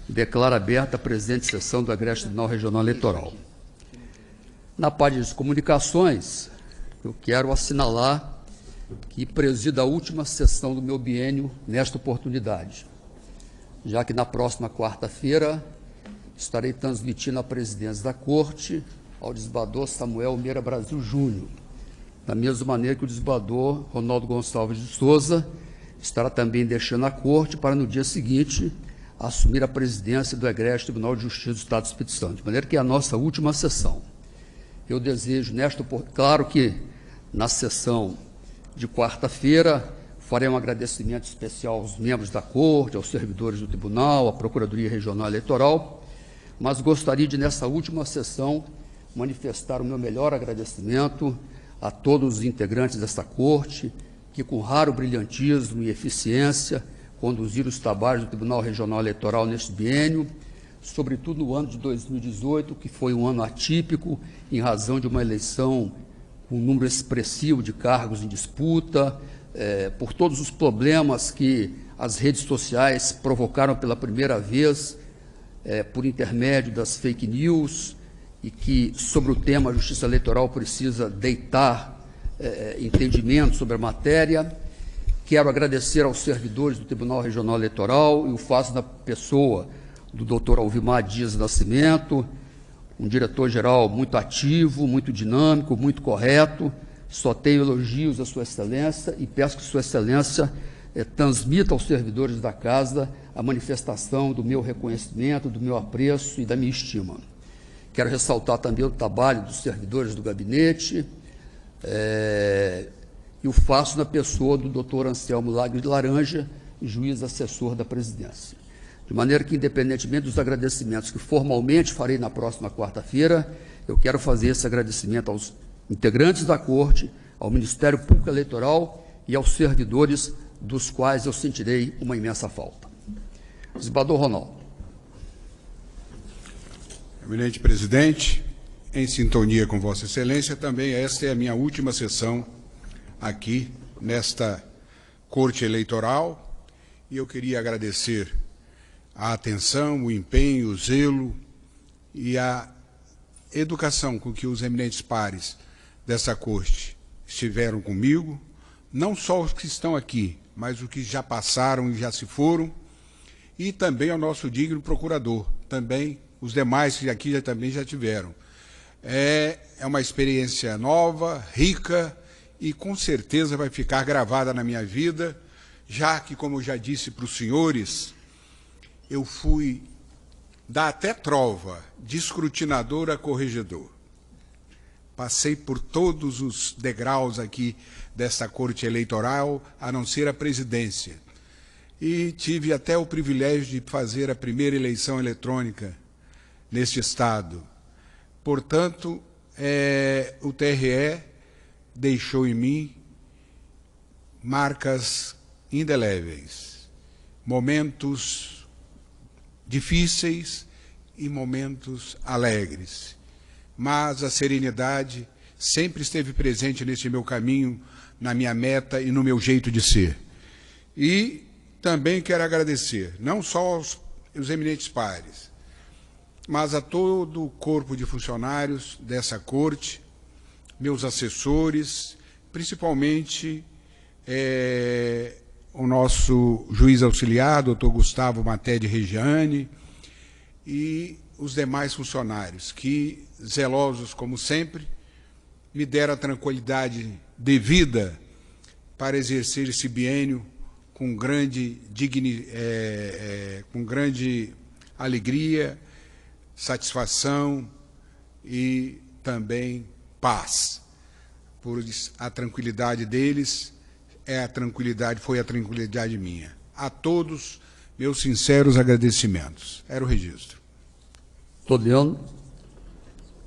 declaro aberta a presente sessão do Agreste Tribunal Regional Eleitoral. Na parte de comunicações, eu quero assinalar que presido a última sessão do meu biênio nesta oportunidade, já que na próxima quarta-feira estarei transmitindo a presidência da Corte ao desembargador Samuel Meira Brasil Júnior, da mesma maneira que o desembargador Ronaldo Gonçalves de Souza estará também deixando a Corte para, no dia seguinte, assumir a presidência do Egrégio Tribunal de Justiça do Estado do Espírito Santo, de maneira que é a nossa última sessão. Eu desejo, claro que na sessão de quarta-feira, farei um agradecimento especial aos membros da Corte, aos servidores do Tribunal, à Procuradoria Regional Eleitoral, mas gostaria de, nessa última sessão, manifestar o meu melhor agradecimento a todos os integrantes desta Corte, que com raro brilhantismo e eficiência conduziram os trabalhos do Tribunal Regional Eleitoral neste biênio, sobretudo no ano de 2018, que foi um ano atípico, em razão de uma eleição com um número expressivo de cargos em disputa, por todos os problemas que as redes sociais provocaram pela primeira vez, por intermédio das fake news, e que, sobre o tema, a Justiça Eleitoral precisa deitar entendimento sobre a matéria. Quero agradecer aos servidores do Tribunal Regional Eleitoral, e o faço na pessoa do doutor Alvimar Dias Nascimento, um diretor-geral muito ativo, muito dinâmico, muito correto. Só tenho elogios à Sua Excelência e peço que Sua Excelência transmita aos servidores da Casa a manifestação do meu reconhecimento, do meu apreço e da minha estima. Quero ressaltar também o trabalho dos servidores do gabinete, e o faço na pessoa do doutor Anselmo Lagos de Laranja, juiz assessor da presidência. De maneira que, independentemente dos agradecimentos que formalmente farei na próxima quarta-feira, eu quero fazer esse agradecimento aos integrantes da Corte, ao Ministério Público Eleitoral e aos servidores dos quais eu sentirei uma imensa falta. Desembargador Ronaldo. Eminente presidente, em sintonia com Vossa Excelência, também esta é a minha última sessão aqui nesta Corte Eleitoral, e eu queria agradecer a atenção, o empenho, o zelo e a educação com que os eminentes pares dessa Corte estiveram comigo, não só os que estão aqui, mas os que já passaram e já se foram, e também ao nosso digno procurador, também os demais que aqui também já tiveram. É uma experiência nova, rica, e com certeza vai ficar gravada na minha vida, já que, como eu já disse para os senhores, eu fui dar até trova de escrutinador a corregedor. Passei por todos os degraus aqui desta Corte Eleitoral, a não ser a presidência. E tive até o privilégio de fazer a primeira eleição eletrônica neste Estado. Portanto, o TRE deixou em mim marcas indeléveis, momentos difíceis e momentos alegres. Mas a serenidade sempre esteve presente neste meu caminho, na minha meta e no meu jeito de ser. E também quero agradecer, não só aos eminentes pares, mas a todo o corpo de funcionários dessa Corte, meus assessores, principalmente o nosso juiz auxiliar, doutor Gustavo Maté de Regiane, e os demais funcionários, que, zelosos como sempre, me deram a tranquilidade devida para exercer esse biênio com grande alegria, satisfação e também paz. Por a tranquilidade deles foi a tranquilidade minha. A todos, meus sinceros agradecimentos. Era o registro. Leandro.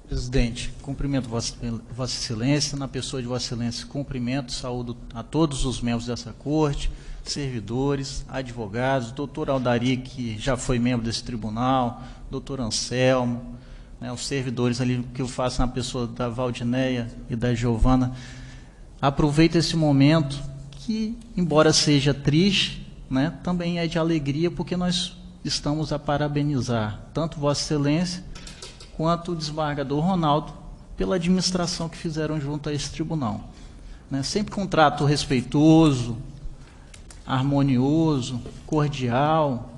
Presidente, cumprimento Vossa Excelência, na pessoa de Vossa Excelência, cumprimento, saúdo a todos os membros dessa Corte, servidores, advogados, doutor Aldari, que já foi membro desse tribunal, doutor Anselmo, os servidores ali que eu faço na pessoa da Valdineia e da Giovana. Aproveito esse momento que, embora seja triste, também é de alegria, porque nós estamos a parabenizar tanto Vossa Excelência quanto o desembargador Ronaldo pela administração que fizeram junto a esse tribunal. Né? Sempre com um trato respeitoso, harmonioso, cordial,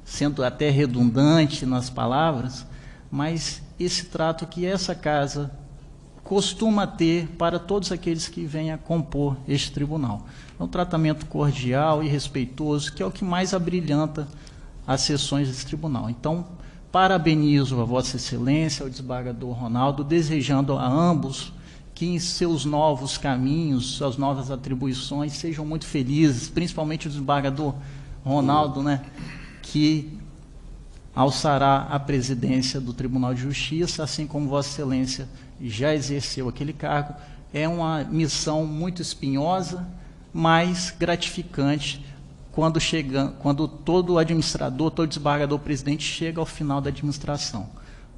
sendo até redundante nas palavras, mas esse trato que essa casa costuma ter para todos aqueles que vêm a compor este tribunal. É um tratamento cordial e respeitoso, que é o que mais abrilhanta as sessões desse tribunal. Então, parabenizo a Vossa Excelência, ao desembargador Ronaldo, desejando a ambos que em seus novos caminhos, suas novas atribuições, sejam muito felizes, principalmente o desembargador Ronaldo, né, que alçará a presidência do Tribunal de Justiça, assim como Vossa Excelência já exerceu aquele cargo. É uma missão muito espinhosa, mas gratificante quando todo administrador, todo desembargador presidente chega ao final da administração,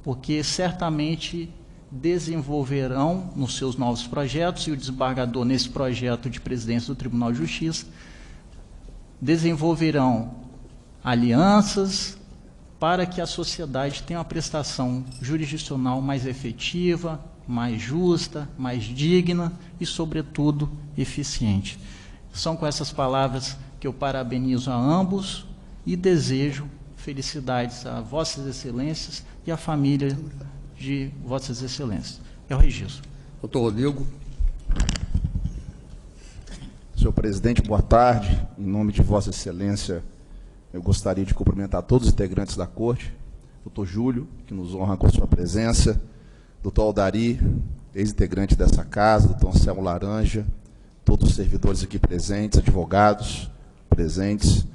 porque certamente desenvolverão nos seus novos projetos, e o desembargador nesse projeto de presidência do Tribunal de Justiça, desenvolverão alianças para que a sociedade tenha uma prestação jurisdicional mais efetiva, mais justa, mais digna e, sobretudo, eficiente. São com essas palavras que eu parabenizo a ambos e desejo felicidades a Vossas Excelências e à família de Vossas Excelências. É o registro. Doutor Rodrigo. Senhor presidente, boa tarde. Em nome de Vossa Excelência, eu gostaria de cumprimentar todos os integrantes da Corte, doutor Júlio, que nos honra com sua presença, doutor Aldari, ex-integrante dessa casa, doutor Anselmo Laranja, todos os servidores aqui presentes, advogados presentes,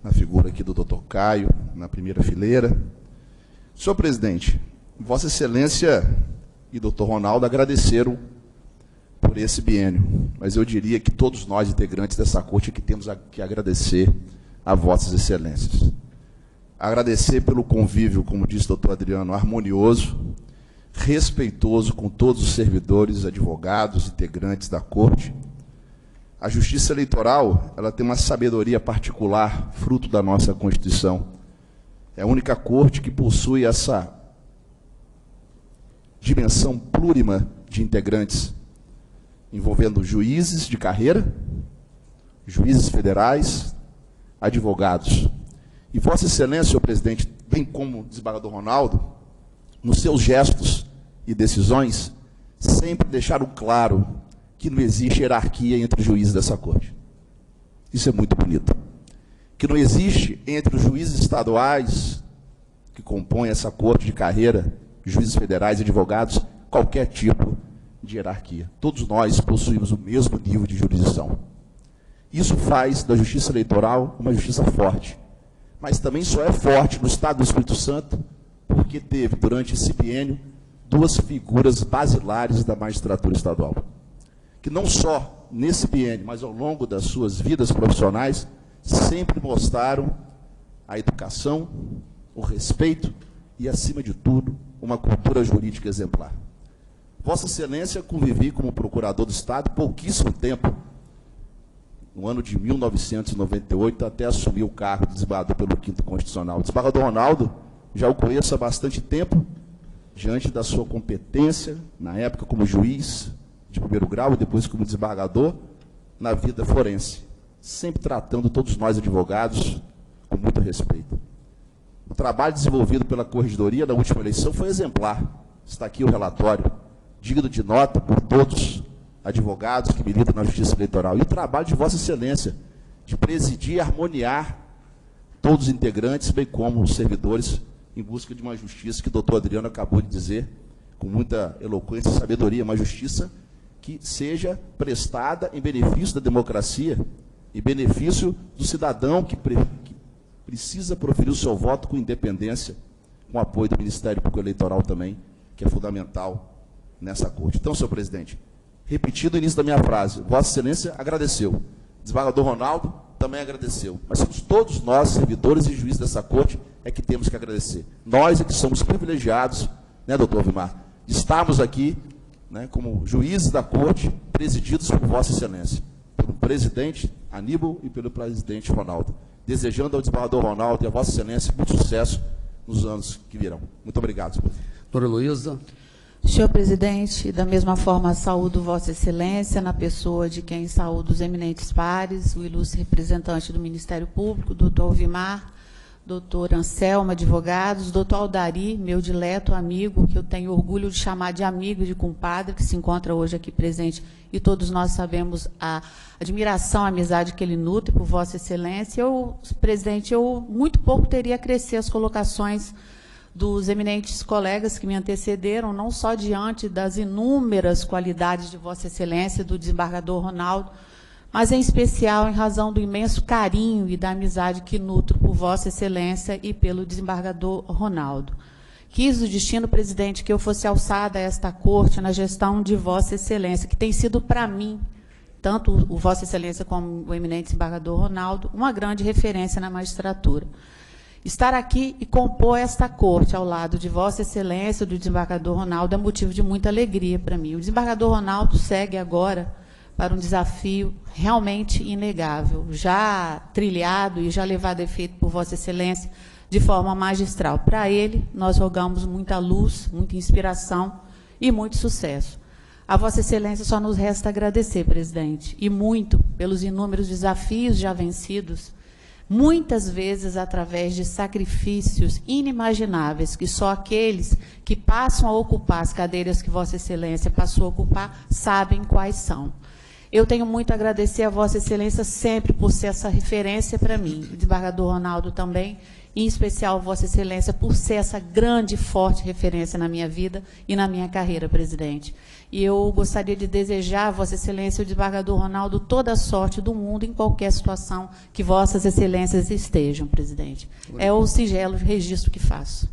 na figura aqui do doutor Caio, na primeira fileira. Senhor presidente, Vossa Excelência e doutor Ronaldo agradeceram por esse biênio, mas eu diria que todos nós, integrantes dessa Corte, que temos que agradecer a Vossas Excelências. Agradecer pelo convívio, como disse o doutor Adriano, harmonioso, respeitoso com todos os servidores, advogados, integrantes da Corte. A Justiça Eleitoral, ela tem uma sabedoria particular, fruto da nossa Constituição. É a única Corte que possui essa dimensão plurima de integrantes, envolvendo juízes de carreira, juízes federais, advogados. E Vossa Excelência, senhor presidente, bem como o desembargador Ronaldo, nos seus gestos e decisões, sempre deixaram claro que não existe hierarquia entre os juízes dessa Corte. Isso é muito bonito. Que não existe entre os juízes estaduais que compõem essa Corte de carreira, juízes federais e advogados, qualquer tipo de hierarquia. Todos nós possuímos o mesmo nível de jurisdição. Isso faz da Justiça Eleitoral uma justiça forte. Mas também só é forte no Estado do Espírito Santo porque teve, durante esse biênio, duas figuras basilares da magistratura estadual, que não só nesse biênio, mas ao longo das suas vidas profissionais, sempre mostraram a educação, o respeito e, acima de tudo, uma cultura jurídica exemplar. Vossa Excelência, convivi como procurador do Estado pouquíssimo tempo, no ano de 1998, até assumir o cargo de desembargador pelo 5º Constitucional. O desembargador Ronaldo, já o conheço há bastante tempo, diante da sua competência, na época como juiz de primeiro grau e depois como desembargador, na vida forense, sempre tratando todos nós advogados com muito respeito. O trabalho desenvolvido pela Corregedoria na última eleição foi exemplar. Está aqui o relatório, digno de nota por todos advogados que militam na Justiça Eleitoral. E o trabalho de Vossa Excelência, de presidir e harmoniar todos os integrantes, bem como os servidores, em busca de uma justiça que o doutor Adriano acabou de dizer, com muita eloquência e sabedoria, uma justiça que seja prestada em benefício da democracia, em benefício do cidadão que precisa proferir o seu voto com independência, com apoio do Ministério Público Eleitoral também, que é fundamental nessa Corte. Então, senhor presidente, repetindo o início da minha frase, Vossa Excelência agradeceu, desembargador Ronaldo também agradeceu, mas somos todos nós, servidores e juízes dessa Corte, é que temos que agradecer. Nós é que somos privilegiados, né, doutor Vimar, de estarmos aqui, né, como juízes da Corte, presididos por Vossa Excelência, por um presidente Aníbal e pelo presidente Ronaldo. Desejando ao desembargador Ronaldo e a Vossa Excelência muito sucesso nos anos que virão. Muito obrigado, senhor presidente. Doutora Heloísa. Senhor presidente, da mesma forma saúdo Vossa Excelência, na pessoa de quem saúdo os eminentes pares, o ilustre representante do Ministério Público, doutor Alvimar, doutor Anselmo, advogados, doutor Aldari, meu dileto amigo, que eu tenho orgulho de chamar de amigo e de compadre, que se encontra hoje aqui presente, e todos nós sabemos a admiração, a amizade que ele nutre por Vossa Excelência. Presidente, eu muito pouco teria a crescer as colocações dos eminentes colegas que me antecederam, não só diante das inúmeras qualidades de Vossa Excelência, do desembargador Ronaldo, mas em especial em razão do imenso carinho e da amizade que nutro por Vossa Excelência e pelo desembargador Ronaldo. Quis o destino, presidente, que eu fosse alçada a esta corte na gestão de Vossa Excelência, que tem sido para mim, tanto o Vossa Excelência como o eminente desembargador Ronaldo, uma grande referência na magistratura. Estar aqui e compor esta corte ao lado de Vossa Excelência, do desembargador Ronaldo, é motivo de muita alegria para mim. O desembargador Ronaldo segue agora para um desafio realmente inegável, já trilhado e já levado a efeito por Vossa Excelência de forma magistral. Para ele, nós rogamos muita luz, muita inspiração e muito sucesso. A Vossa Excelência só nos resta agradecer, presidente, e muito pelos inúmeros desafios já vencidos, muitas vezes através de sacrifícios inimagináveis, que só aqueles que passam a ocupar as cadeiras que Vossa Excelência passou a ocupar sabem quais são. Eu tenho muito a agradecer a Vossa Excelência sempre por ser essa referência para mim, o desembargador Ronaldo também, em especial Vossa Excelência por ser essa grande e forte referência na minha vida e na minha carreira, presidente. E eu gostaria de desejar a Vossa Excelência e o desembargador Ronaldo toda a sorte do mundo em qualquer situação que Vossas Excelências estejam, presidente. É o singelo registro que faço.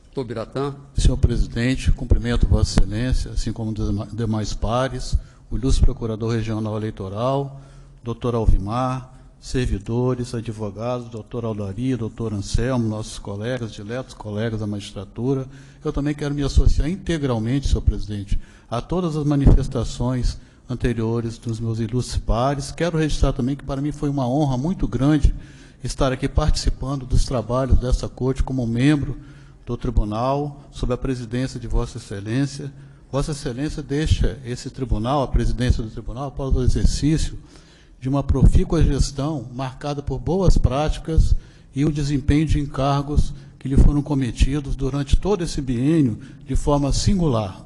Doutor Biratã. Senhor presidente, cumprimento Vossa Excelência, assim como os demais pares, o ilustre procurador regional eleitoral, doutor Alvimar, servidores, advogados, doutor Aldari, doutor Anselmo, nossos colegas, diletos colegas da magistratura. Eu também quero me associar integralmente, senhor presidente, a todas as manifestações anteriores dos meus ilustres pares. Quero registrar também que para mim foi uma honra muito grande estar aqui participando dos trabalhos dessa corte como membro do tribunal, sob a presidência de Vossa Excelência. Vossa Excelência deixa esse tribunal, a presidência do tribunal, após o exercício de uma profícua gestão marcada por boas práticas e o desempenho de encargos que lhe foram cometidos durante todo esse biênio de forma singular.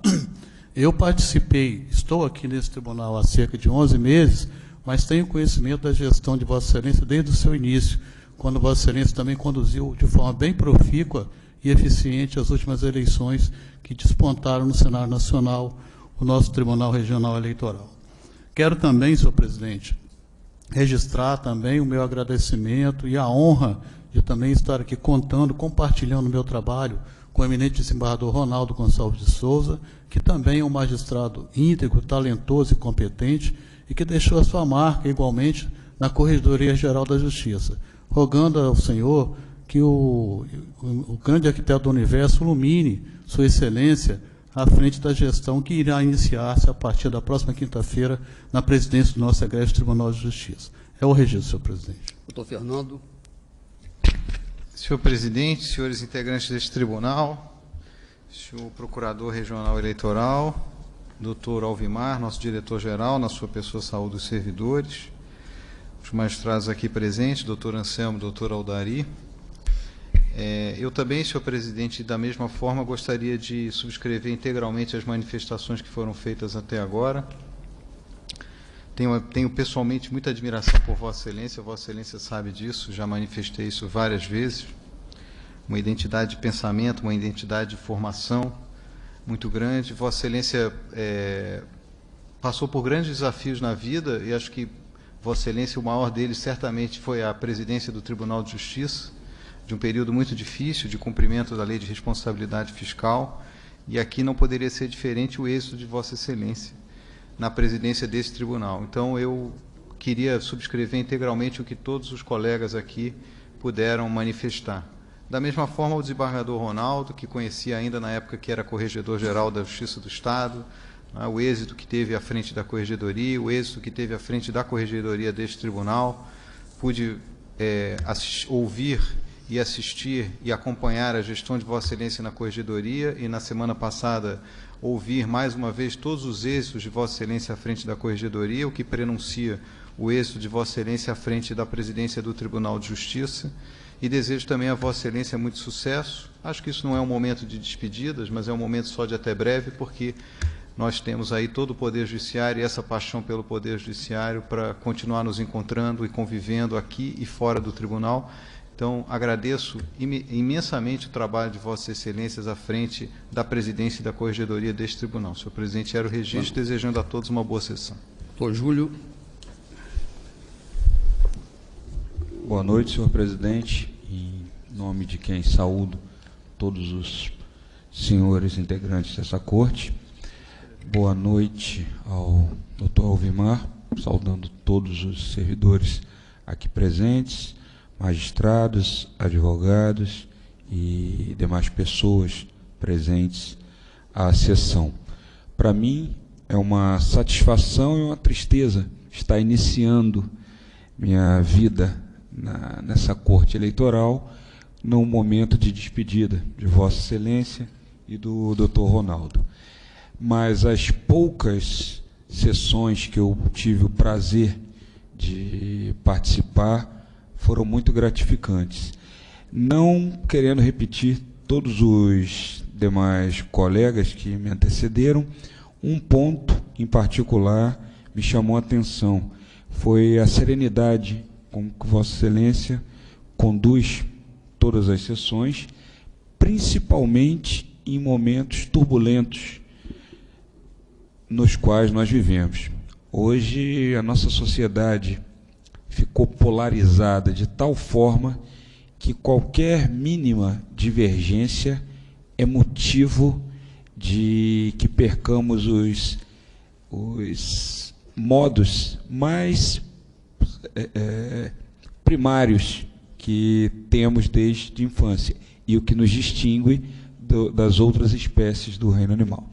Eu participei, estou aqui nesse tribunal há cerca de 11 meses, mas tenho conhecimento da gestão de Vossa Excelência desde o seu início, quando Vossa Excelência também conduziu de forma bem profícua e eficiente as últimas eleições que despontaram no Senado Nacional, o nosso Tribunal Regional Eleitoral. Quero também, senhor presidente, registrar também o meu agradecimento e a honra de também estar aqui contando, compartilhando o meu trabalho com o eminente desembargador Ronaldo Gonçalves de Souza, que também é um magistrado íntegro, talentoso e competente, e que deixou a sua marca igualmente na Corregedoria Geral da Justiça, rogando ao senhor que o grande arquiteto do universo ilumine sua excelência à frente da gestão que irá iniciar-se a partir da próxima quinta-feira na presidência do nosso egrégio Tribunal de Justiça. É o registro, senhor presidente. Doutor Fernando. Senhor presidente, senhores integrantes deste tribunal, senhor procurador regional eleitoral, doutor Alvimar, nosso diretor-geral, na sua pessoa, saúde dos servidores, os magistrados aqui presentes, doutor Anselmo, doutor Aldari. Eu também, senhor presidente, da mesma forma, gostaria de subscrever integralmente as manifestações que foram feitas até agora. Tenho pessoalmente muita admiração por Vossa Excelência sabe disso, já manifestei isso várias vezes. Uma identidade de pensamento, uma identidade de formação muito grande. Vossa Excelência passou por grandes desafios na vida, e acho que Vossa Excelência, o maior deles, certamente, foi a presidência do Tribunal de Justiça, de um período muito difícil, de cumprimento da Lei de Responsabilidade Fiscal, e aqui não poderia ser diferente o êxito de Vossa Excelência na presidência desse tribunal. Então, eu queria subscrever integralmente o que todos os colegas aqui puderam manifestar. Da mesma forma, o desembargador Ronaldo, que conhecia ainda na época que era corregedor-geral da Justiça do Estado, né, o êxito que teve à frente da Corregedoria, o êxito que teve à frente da Corregedoria deste tribunal. Pude ouvir e assistir e acompanhar a gestão de Vossa Excelência na Corregedoria e, na semana passada, ouvir mais uma vez todos os êxitos de Vossa Excelência à frente da Corregedoria, o que prenuncia o êxito de Vossa Excelência à frente da presidência do Tribunal de Justiça. E desejo também a Vossa Excelência muito sucesso. Acho que isso não é um momento de despedidas, mas é um momento só de até breve, porque nós temos aí todo o Poder Judiciário e essa paixão pelo Poder Judiciário para continuar nos encontrando e convivendo aqui e fora do Tribunal. Então, agradeço imensamente o trabalho de Vossas Excelências à frente da presidência e da Corregedoria deste Tribunal. Senhor Presidente, era o registro, desejando a todos uma boa sessão. Doutor Júlio. Boa noite, senhor presidente. Em nome de quem saúdo todos os senhores integrantes dessa corte. Boa noite ao doutor Alvimar, saudando todos os servidores aqui presentes, magistrados, advogados e demais pessoas presentes à sessão. Para mim, é uma satisfação e uma tristeza estar iniciando minha vida nessa corte eleitoral, num momento de despedida de Vossa Excelência e do Dr. Ronaldo. Mas as poucas sessões que eu tive o prazer de participar foram muito gratificantes. Não querendo repetir todos os demais colegas que me antecederam, um ponto em particular me chamou a atenção, foi a serenidade com que Vossa Excelência conduz todas as sessões, principalmente em momentos turbulentos nos quais nós vivemos. Hoje a nossa sociedade ficou polarizada de tal forma que qualquer mínima divergência é motivo de que percamos os modos mais primários que temos desde a infância e o que nos distingue das outras espécies do reino animal.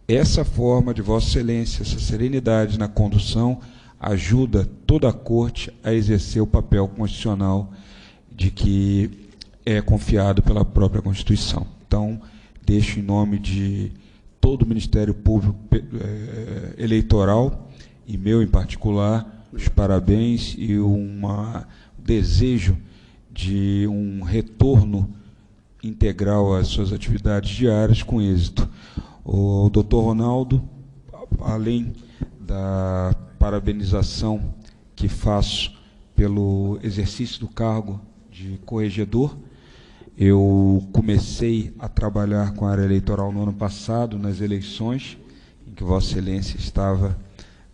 Essa forma de Vossa Excelência, essa serenidade na condução, ajuda toda a Corte a exercer o papel constitucional de que é confiado pela própria Constituição. Então, deixo em nome de todo o Ministério Público Eleitoral, e meu em particular, os parabéns e desejo de um retorno integral às suas atividades diárias com êxito. O doutor Ronaldo, além da parabenização que faço pelo exercício do cargo de corregedor, eu comecei a trabalhar com a área eleitoral no ano passado, nas eleições, em que Vossa Excelência estava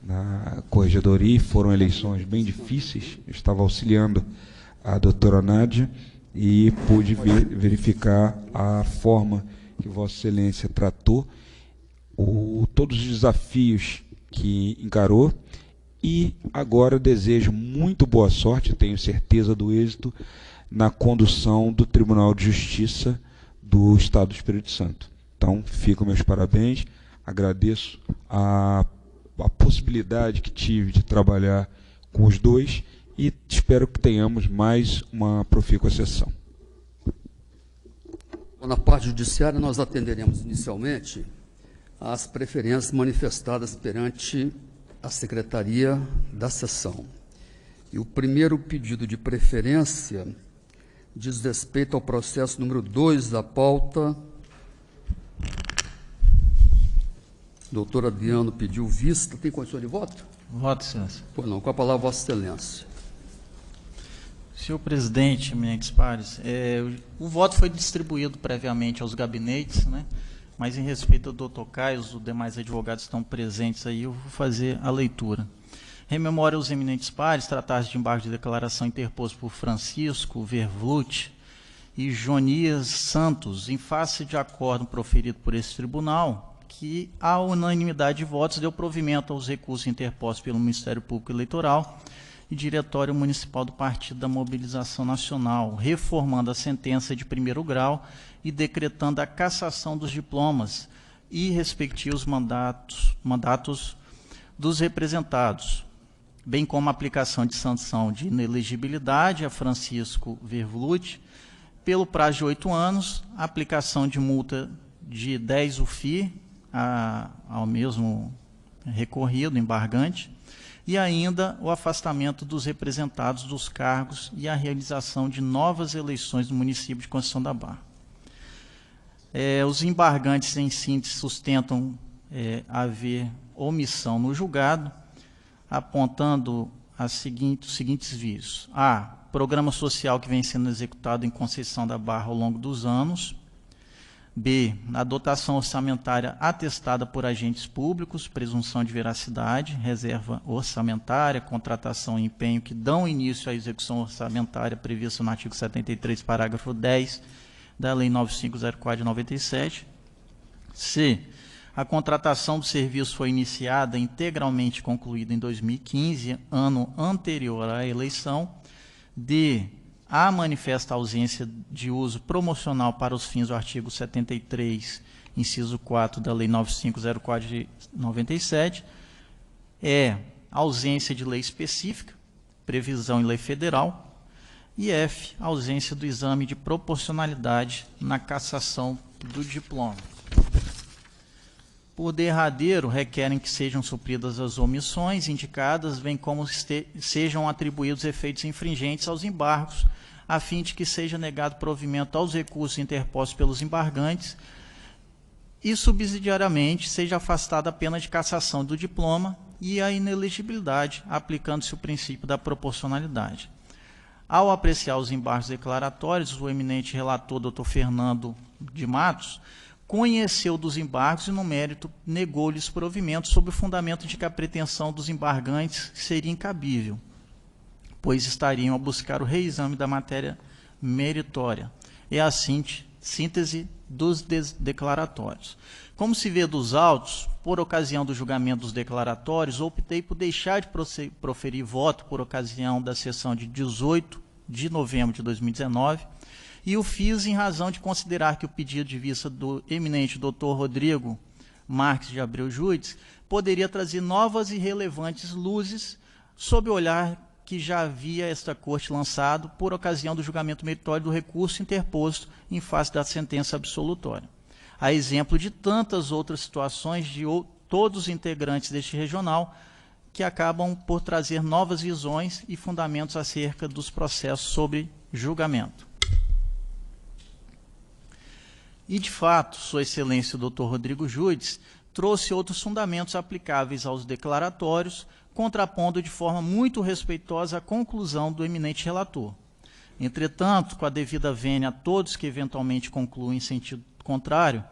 na corregedoria, foram eleições bem difíceis, eu estava auxiliando a doutora Nádia e pude verificar a forma que Vossa Excelência tratou, todos os desafios que encarou, e agora desejo muito boa sorte, tenho certeza do êxito, na condução do Tribunal de Justiça do Estado do Espírito Santo. Então, ficam meus parabéns, agradeço a possibilidade que tive de trabalhar com os dois e espero que tenhamos mais uma profícua sessão. Na parte judiciária, nós atenderemos inicialmente às preferências manifestadas perante a Secretaria da Sessão. E o primeiro pedido de preferência diz respeito ao processo número 2 da pauta. O doutor Adriano pediu vista. Tem condição de voto? Voto, Excelência. Pois não, com a palavra, Vossa Excelência. Senhor presidente, eminentes pares, o voto foi distribuído previamente aos gabinetes, né? Mas em respeito ao doutor Caio, os demais advogados estão presentes aí, eu vou fazer a leitura. Rememora aos eminentes pares, tratar-se de embargo de declaração interposto por Francisco Vervlut e Jonias Santos, em face de acordo proferido por esse tribunal, que a unanimidade de votos deu provimento aos recursos interpostos pelo Ministério Público Eleitoral e Diretório Municipal do Partido da Mobilização Nacional, reformando a sentença de primeiro grau e decretando a cassação dos diplomas e respectivos mandatos dos representados, bem como a aplicação de sanção de inelegibilidade a Francisco Vervluti pelo prazo de 8 anos, a aplicação de multa de 10 UFI ao mesmo recorrido, embargante, e ainda o afastamento dos representados dos cargos e a realização de novas eleições no município de Conceição da Barra. Os embargantes, em síntese, sustentam haver omissão no julgado, apontando os seguintes vícios. A. Programa social que vem sendo executado em Conceição da Barra ao longo dos anos. B. A dotação orçamentária atestada por agentes públicos, presunção de veracidade, reserva orçamentária, contratação e empenho que dão início à execução orçamentária prevista no artigo 73, parágrafo 10 da Lei 9504 de 97. C. A contratação do serviço foi iniciada e integralmente concluída em 2015, ano anterior à eleição. D. A manifesta ausência de uso promocional para os fins do artigo 73, inciso 4 da Lei 9504 de 97. E. Ausência de lei específica, previsão em lei federal. E F. Ausência do exame de proporcionalidade na cassação do diploma. Por derradeiro, requerem que sejam supridas as omissões indicadas, bem como sejam atribuídos efeitos infringentes aos embargos, a fim de que seja negado provimento aos recursos interpostos pelos embargantes e, subsidiariamente, seja afastada a pena de cassação do diploma e a inelegibilidade, aplicando-se o princípio da proporcionalidade. Ao apreciar os embargos declaratórios, o eminente relator, Dr. Fernando de Matos, conheceu dos embargos e, no mérito, negou-lhes provimento sob o fundamento de que a pretensão dos embargantes seria incabível, pois estariam a buscar o reexame da matéria meritória. É a síntese dos declaratórios. Como se vê dos autos, por ocasião do julgamento dos declaratórios, optei por deixar de proferir voto por ocasião da sessão de 18 de novembro de 2019, e o fiz em razão de considerar que o pedido de vista do eminente Dr. Rodrigo Marques de Abreu Juiz poderia trazer novas e relevantes luzes sob o olhar que já havia esta Corte lançado por ocasião do julgamento meritório do recurso interposto em face da sentença absolutória. A exemplo de tantas outras situações de todos os integrantes deste regional que acabam por trazer novas visões e fundamentos acerca dos processos sobre julgamento. E, de fato, Sua Excelência o Dr. Rodrigo Juiz trouxe outros fundamentos aplicáveis aos declaratórios, contrapondo de forma muito respeitosa a conclusão do eminente relator. Entretanto, com a devida vênia a todos que eventualmente concluem em sentido contrário,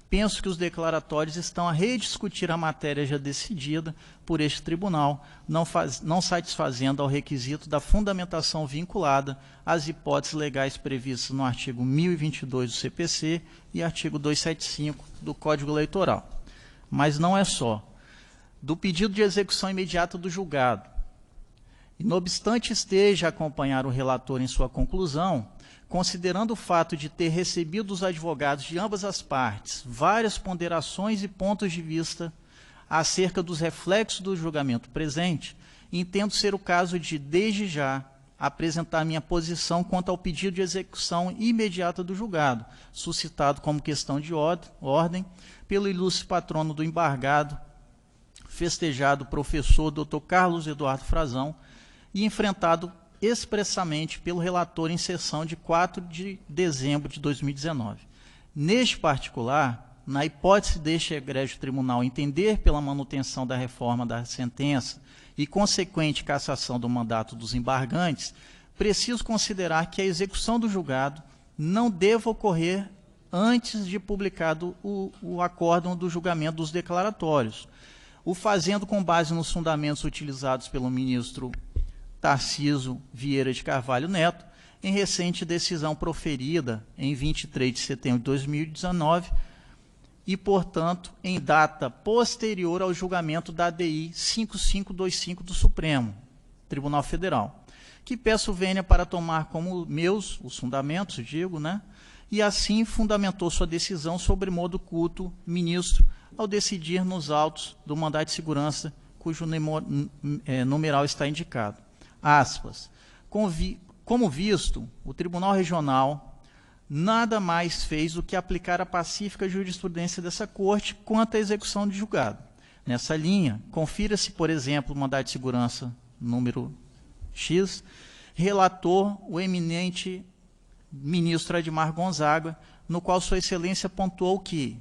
penso que os declaratórios estão a rediscutir a matéria já decidida por este tribunal, não satisfazendo ao requisito da fundamentação vinculada às hipóteses legais previstas no artigo 1022 do CPC e artigo 275 do Código Eleitoral. Mas não é só. Do pedido de execução imediata do julgado, e não obstante esteja a acompanhar o relator em sua conclusão, considerando o fato de ter recebido dos advogados de ambas as partes várias ponderações e pontos de vista acerca dos reflexos do julgamento presente, entendo ser o caso de, desde já, apresentar minha posição quanto ao pedido de execução imediata do julgado, suscitado como questão de ordem pelo ilustre patrono do embargado, festejado professor Dr. Carlos Eduardo Frazão, e enfrentado expressamente pelo relator em sessão de 4 de dezembro de 2019. Neste particular, na hipótese deste egrégio tribunal entender pela manutenção da reforma da sentença e consequente cassação do mandato dos embargantes, preciso considerar que a execução do julgado não deva ocorrer antes de publicado o acórdão do julgamento dos declaratórios, o fazendo com base nos fundamentos utilizados pelo ministro Tarcísio Vieira de Carvalho Neto, em recente decisão proferida em 23 de setembro de 2019 e, portanto, em data posterior ao julgamento da ADI 5525 do Supremo Tribunal Federal, que peço vênia para tomar como meus, os fundamentos, digo, e assim fundamentou sua decisão sobre modo culto ministro ao decidir nos autos do mandado de segurança cujo numeral está indicado. Aspas. Como visto, o Tribunal Regional nada mais fez do que aplicar a pacífica jurisprudência dessa Corte quanto à execução de julgado. Nessa linha, confira-se, por exemplo, o mandado de segurança número X, relator o eminente ministro Admar Gonzaga, no qual Sua Excelência pontuou que,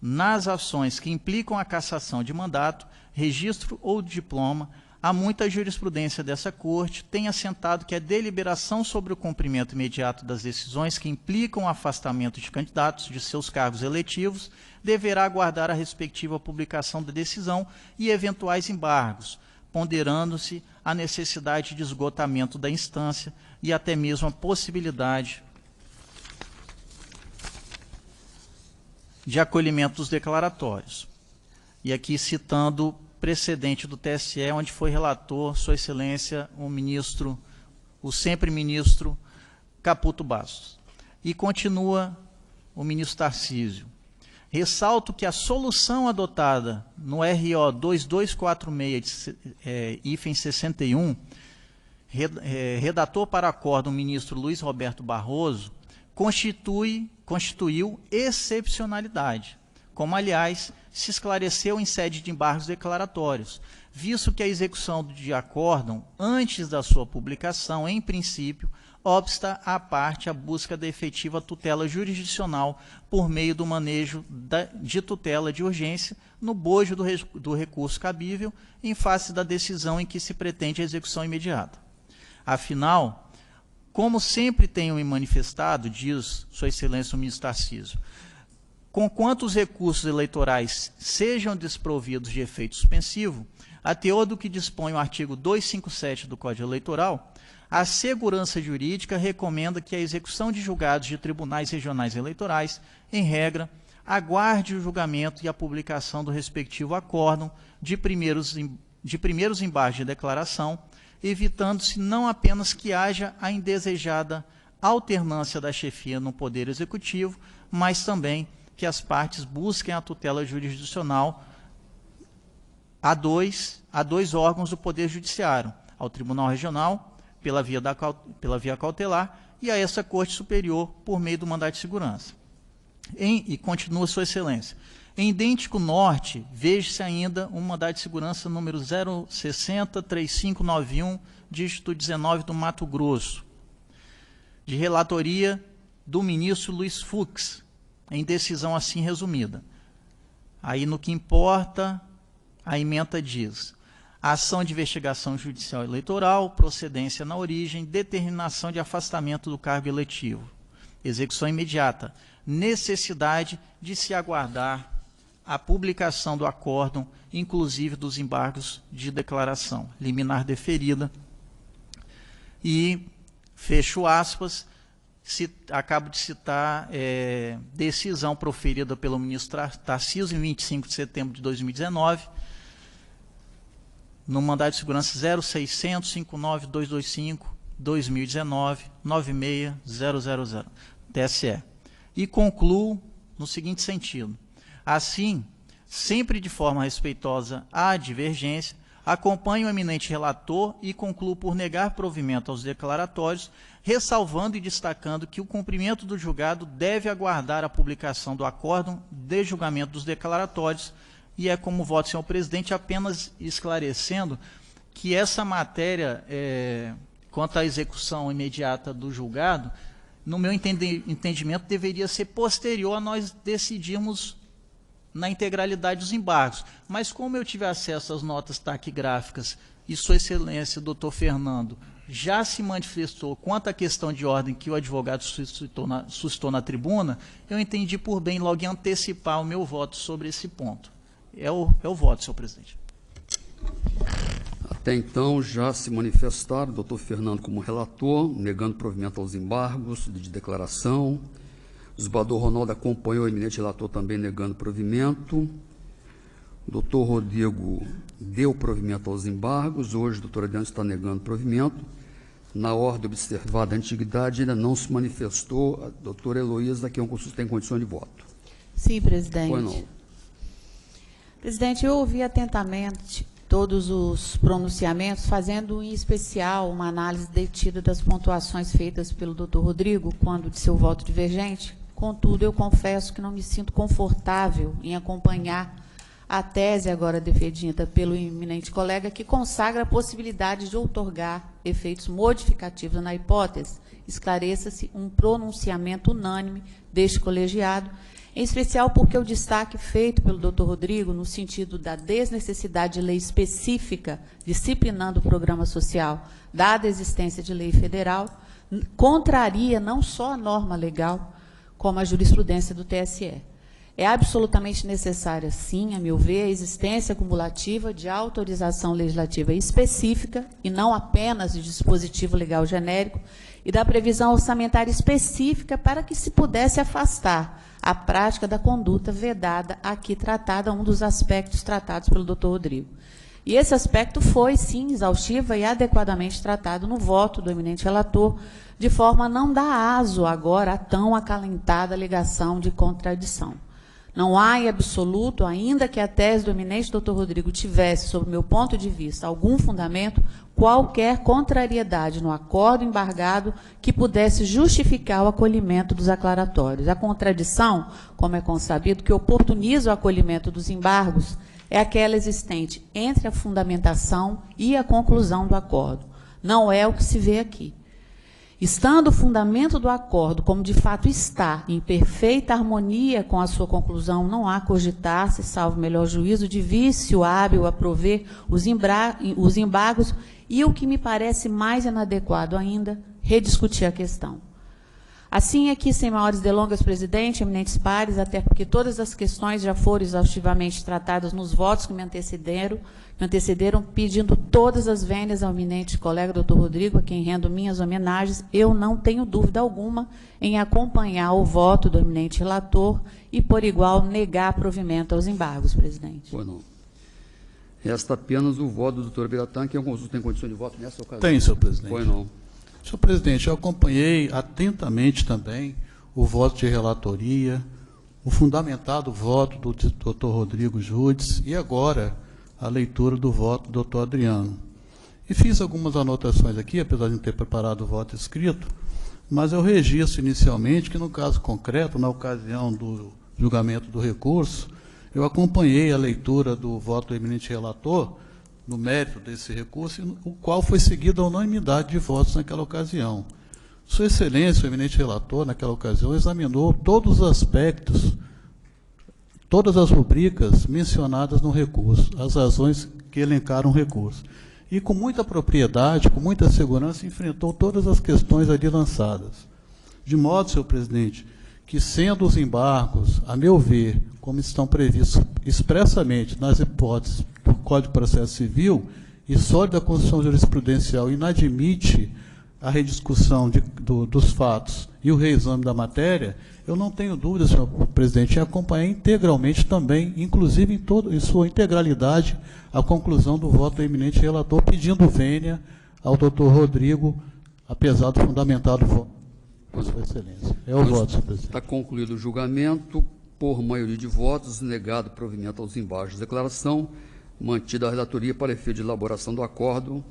nas ações que implicam a cassação de mandato, registro ou diploma, há muita jurisprudência dessa Corte, tem assentado que a deliberação sobre o cumprimento imediato das decisões que implicam o afastamento de candidatos de seus cargos eletivos deverá aguardar a respectiva publicação da decisão e eventuais embargos, ponderando-se a necessidade de esgotamento da instância e até mesmo a possibilidade de acolhimento dos declaratórios. E aqui citando precedente do TSE, onde foi relator, Sua Excelência, o sempre ministro Caputo Bastos. E continua o ministro Tarcísio. Ressalto que a solução adotada no RO 2246, hífen 61, redator para acordo o ministro Luiz Roberto Barroso, constituiu excepcionalidade, como, aliás, se esclareceu em sede de embargos declaratórios, visto que a execução de acórdão, antes da sua publicação, em princípio, obsta à parte a busca da efetiva tutela jurisdicional por meio do manejo de tutela de urgência no bojo do recurso cabível em face da decisão em que se pretende a execução imediata. Afinal, como sempre tenho me manifestado, diz Sua Excelência o ministro Tarcísio, conquanto os recursos eleitorais sejam desprovidos de efeito suspensivo, a teor do que dispõe o artigo 257 do Código Eleitoral, a segurança jurídica recomenda que a execução de julgados de tribunais regionais eleitorais, em regra, aguarde o julgamento e a publicação do respectivo acórdão de primeiros embargos de declaração, evitando-se não apenas que haja a indesejada alternância da chefia no Poder Executivo, mas também que as partes busquem a tutela jurisdicional a dois órgãos do Poder Judiciário, ao Tribunal Regional, pela via cautelar, e a essa Corte Superior, por meio do mandado de segurança. E continua Sua Excelência. Em idêntico norte, veja-se ainda um mandado de segurança número 060-3591, dígito 19 do Mato Grosso, de relatoria do ministro Luiz Fux, em decisão assim resumida. Aí, no que importa, a ementa diz: ação de investigação judicial eleitoral, procedência na origem, determinação de afastamento do cargo eletivo, execução imediata, necessidade de se aguardar a publicação do acórdão, inclusive dos embargos de declaração, liminar deferida. E, fecho aspas, acabo de citar decisão proferida pelo ministro Tarcísio em 25 de setembro de 2019, no mandado de segurança 0600-59225-2019-96000, TSE. E concluo no seguinte sentido: assim, sempre de forma respeitosa à divergência, acompanho o eminente relator e concluo por negar provimento aos declaratórios, ressalvando e destacando que o cumprimento do julgado deve aguardar a publicação do acórdão de julgamento dos declaratórios, e é como voto, senhor presidente, apenas esclarecendo que essa matéria, quanto à execução imediata do julgado, no meu entendimento, deveria ser posterior a nós decidirmos na integralidade dos embargos. Mas como eu tive acesso às notas taquigráficas e Sua Excelência, doutor Fernando, já se manifestou quanto à questão de ordem que o advogado suscitou na tribuna, eu entendi por bem logo antecipar o meu voto sobre esse ponto. É o voto, senhor presidente. Até então, já se manifestaram o doutor Fernando como relator, negando provimento aos embargos de declaração. O desembargador Ronaldo acompanhou o eminente relator também negando provimento. O doutor Rodrigo deu provimento aos embargos. Hoje, o doutor Adriano está negando provimento. Na ordem observada a antiguidade, ainda não se manifestou a doutora Heloísa, que é um consultor tem condição de voto. Sim, presidente. Pois não. Presidente, eu ouvi atentamente todos os pronunciamentos, fazendo em especial uma análise detida das pontuações feitas pelo doutor Rodrigo, quando de seu voto divergente. Contudo, eu confesso que não me sinto confortável em acompanhar a tese agora defendida pelo eminente colega, que consagra a possibilidade de outorgar efeitos modificativos na hipótese, esclareça-se um pronunciamento unânime deste colegiado, em especial porque o destaque feito pelo doutor Rodrigo, no sentido da desnecessidade de lei específica disciplinando o programa social, dada a existência de lei federal, contraria não só a norma legal, como a jurisprudência do TSE. É absolutamente necessária, sim, a meu ver, a existência cumulativa de autorização legislativa específica, e não apenas de dispositivo legal genérico, e da previsão orçamentária específica para que se pudesse afastar a prática da conduta vedada aqui tratada, um dos aspectos tratados pelo doutor Rodrigo. E esse aspecto foi, sim, exaustivo e adequadamente tratado no voto do eminente relator, de forma a não dar aso agora a tão acalentada alegação de contradição. Não há, em absoluto, ainda que a tese do eminente doutor Rodrigo tivesse, sob meu ponto de vista, algum fundamento, qualquer contrariedade no acordo embargado que pudesse justificar o acolhimento dos aclaratórios. A contradição, como é consabido, que oportuniza o acolhimento dos embargos, é aquela existente entre a fundamentação e a conclusão do acordo. Não é o que se vê aqui. Estando o fundamento do acordo, como de fato está, em perfeita harmonia com a sua conclusão, não há cogitar-se, salvo melhor juízo, de vício hábil a prover os embargos e, o que me parece mais inadequado ainda, rediscutir a questão. Assim, aqui, sem maiores delongas, presidente, eminentes pares, até porque todas as questões já foram exaustivamente tratadas nos votos que me antecederam, pedindo todas as vênias ao eminente colega doutor Rodrigo, a quem rendo minhas homenagens, eu não tenho dúvida alguma em acompanhar o voto do eminente relator e, por igual, negar provimento aos embargos, presidente. Pois não. Resta apenas o voto do doutor Biratã, que é um consultor tem condição de voto nessa ocasião. Tem, senhor presidente. Pois não. Senhor presidente, eu acompanhei atentamente também o voto de relatoria, o fundamentado voto do doutor Rodrigo Judes e agora a leitura do voto do doutor Adriano. E fiz algumas anotações aqui, apesar de não ter preparado o voto escrito, mas eu registro inicialmente que, no caso concreto, na ocasião do julgamento do recurso, eu acompanhei a leitura do voto do eminente relator, no mérito desse recurso, o qual foi seguido a unanimidade de votos naquela ocasião. Sua Excelência, o eminente relator, naquela ocasião, examinou todos os aspectos, todas as rubricas mencionadas no recurso, as razões que elencaram o recurso. E, com muita propriedade, com muita segurança, enfrentou todas as questões ali lançadas. De modo, senhor presidente, que, sendo os embargos, a meu ver, como estão previstos expressamente nas hipóteses do Código de Processo Civil, e sólida Constituição Jurisprudencial inadmite a rediscussão dos fatos e o reexame da matéria, eu não tenho dúvida, senhor presidente, em acompanhar integralmente também, inclusive em sua integralidade, a conclusão do voto do eminente relator, pedindo vênia ao doutor Rodrigo, apesar do fundamentado voto de sua Excelência. É o voto, senhor presidente. Está concluído o julgamento. Por maioria de votos, negado provimento aos embargos de declaração, mantida a relatoria para efeito de elaboração do acordo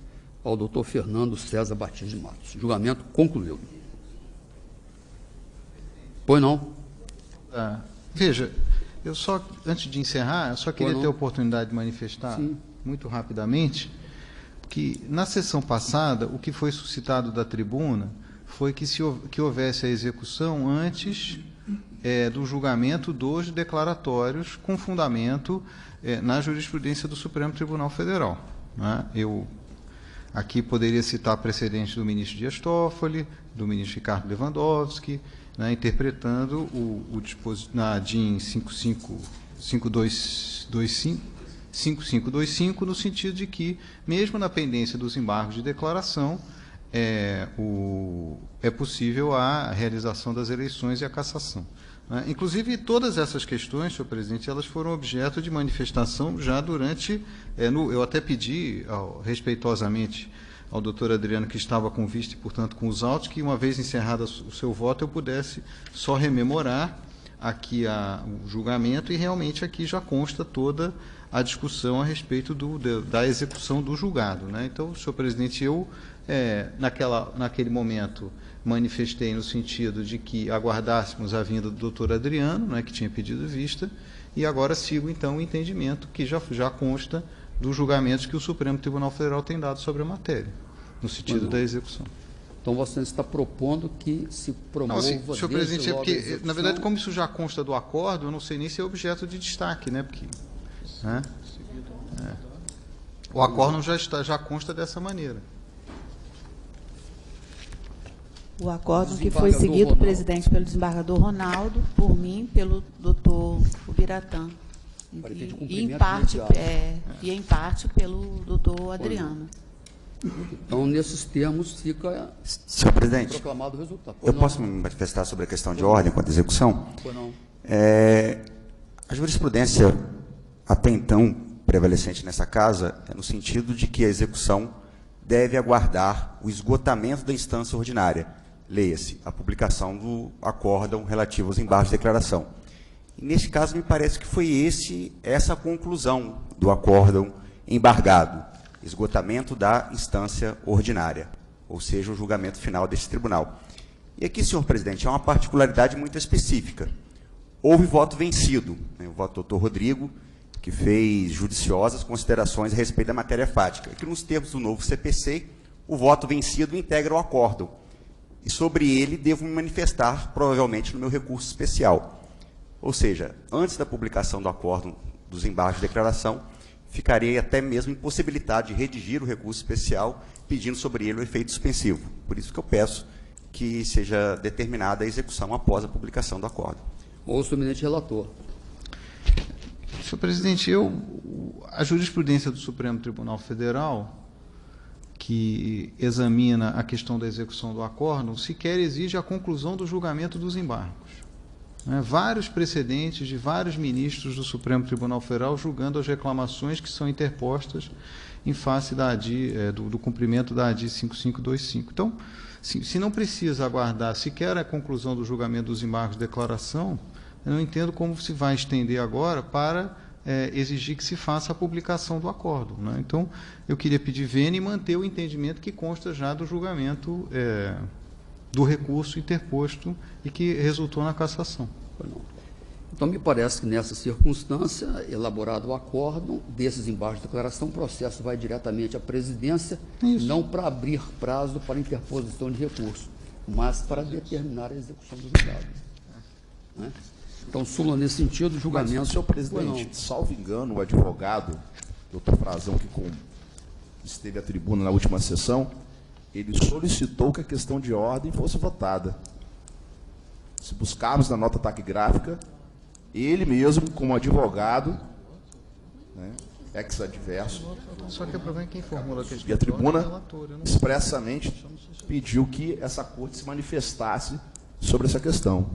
ao doutor Fernando César Batista de Matos. Julgamento concluído. Pois não? Veja, eu só, antes de encerrar, eu só queria ter a oportunidade de manifestar, sim, muito rapidamente, que na sessão passada, o que foi suscitado da tribuna foi que houvesse a execução antes do julgamento dos declaratórios com fundamento na jurisprudência do Supremo Tribunal Federal. Né? Eu aqui poderia citar precedentes do ministro Dias Toffoli, do ministro Ricardo Lewandowski, né, interpretando na DIN 5525, no sentido de que, mesmo na pendência dos embargos de declaração, é possível a realização das eleições e a cassação. Inclusive, todas essas questões, senhor presidente, elas foram objeto de manifestação já durante... eu até pedi, respeitosamente, ao doutor Adriano, que estava com vista e, portanto, com os autos, que, uma vez encerrado o seu voto, eu pudesse só rememorar aqui o julgamento, e realmente aqui já consta toda a discussão a respeito da execução do julgado, né? Então, senhor presidente, eu, naquele momento, manifestei no sentido de que aguardássemos a vinda do doutor Adriano, né, que tinha pedido vista, e agora sigo, então, o entendimento que já consta dos julgamentos que o Supremo Tribunal Federal tem dado sobre a matéria, no sentido da execução. Então, você está propondo que se promova... Não, assim, senhor presidente, é porque, execução... na verdade, como isso já consta do acordo, eu não sei nem se é objeto de destaque, né? Porque, né? O acordo já consta dessa maneira. O acordo que foi seguido, presidente, pelo desembargador Ronaldo, por mim, pelo doutor Ubiratã. E em parte pelo doutor Adriano. Então, nesses termos, fica senhor presidente, proclamado o resultado. Eu posso me manifestar sobre a questão de ordem quanto à execução? A jurisprudência, até então, prevalecente nessa casa, é no sentido de que a execução deve aguardar o esgotamento da instância ordinária. Leia-se, a publicação do acórdão relativo aos embargos de declaração. E, neste caso, me parece que foi essa a conclusão do acórdão embargado, esgotamento da instância ordinária, ou seja, o julgamento final deste tribunal. E aqui, senhor presidente, há uma particularidade muito específica. Houve voto vencido, né, o voto do doutor Rodrigo, que fez judiciosas considerações a respeito da matéria fática, que nos termos do novo CPC, o voto vencido integra o acórdão, e sobre ele devo me manifestar, provavelmente, no meu recurso especial. Ou seja, antes da publicação do acórdão dos embargos de declaração, ficarei até mesmo impossibilitado de redigir o recurso especial, pedindo sobre ele o efeito suspensivo. Por isso que eu peço que seja determinada a execução após a publicação do acórdão. Ouço o eminente relator. Senhor presidente, a jurisprudência do Supremo Tribunal Federal, que examina a questão da execução do acórdão, sequer exige a conclusão do julgamento dos embargos. Vários precedentes de vários ministros do Supremo Tribunal Federal julgando as reclamações que são interpostas em face da ADI, do cumprimento da ADI 5525. Então, se não precisa aguardar sequer a conclusão do julgamento dos embargos de declaração, eu não entendo como se vai estender agora para exigir que se faça a publicação do acórdão, né? Então, eu queria pedir vênia e manter o entendimento que consta já do julgamento do recurso interposto e que resultou na cassação. Então, me parece que nessa circunstância, elaborado o acórdão desses embargos de declaração, o processo vai diretamente à presidência, não para abrir prazo para interposição de recurso, mas para determinar a execução do julgado. Né? Então, súmula nesse sentido, julgamento... Mas, senhor presidente, salvo engano, o advogado, doutor Frazão, que esteve à tribuna na última sessão, ele solicitou que a questão de ordem fosse votada. Se buscarmos na nota taquigráfica, ele mesmo, como advogado, né, ex-adverso, só que o problema é quem formula a questão e a tribuna é o relator, expressamente pediu que essa corte se manifestasse sobre essa questão.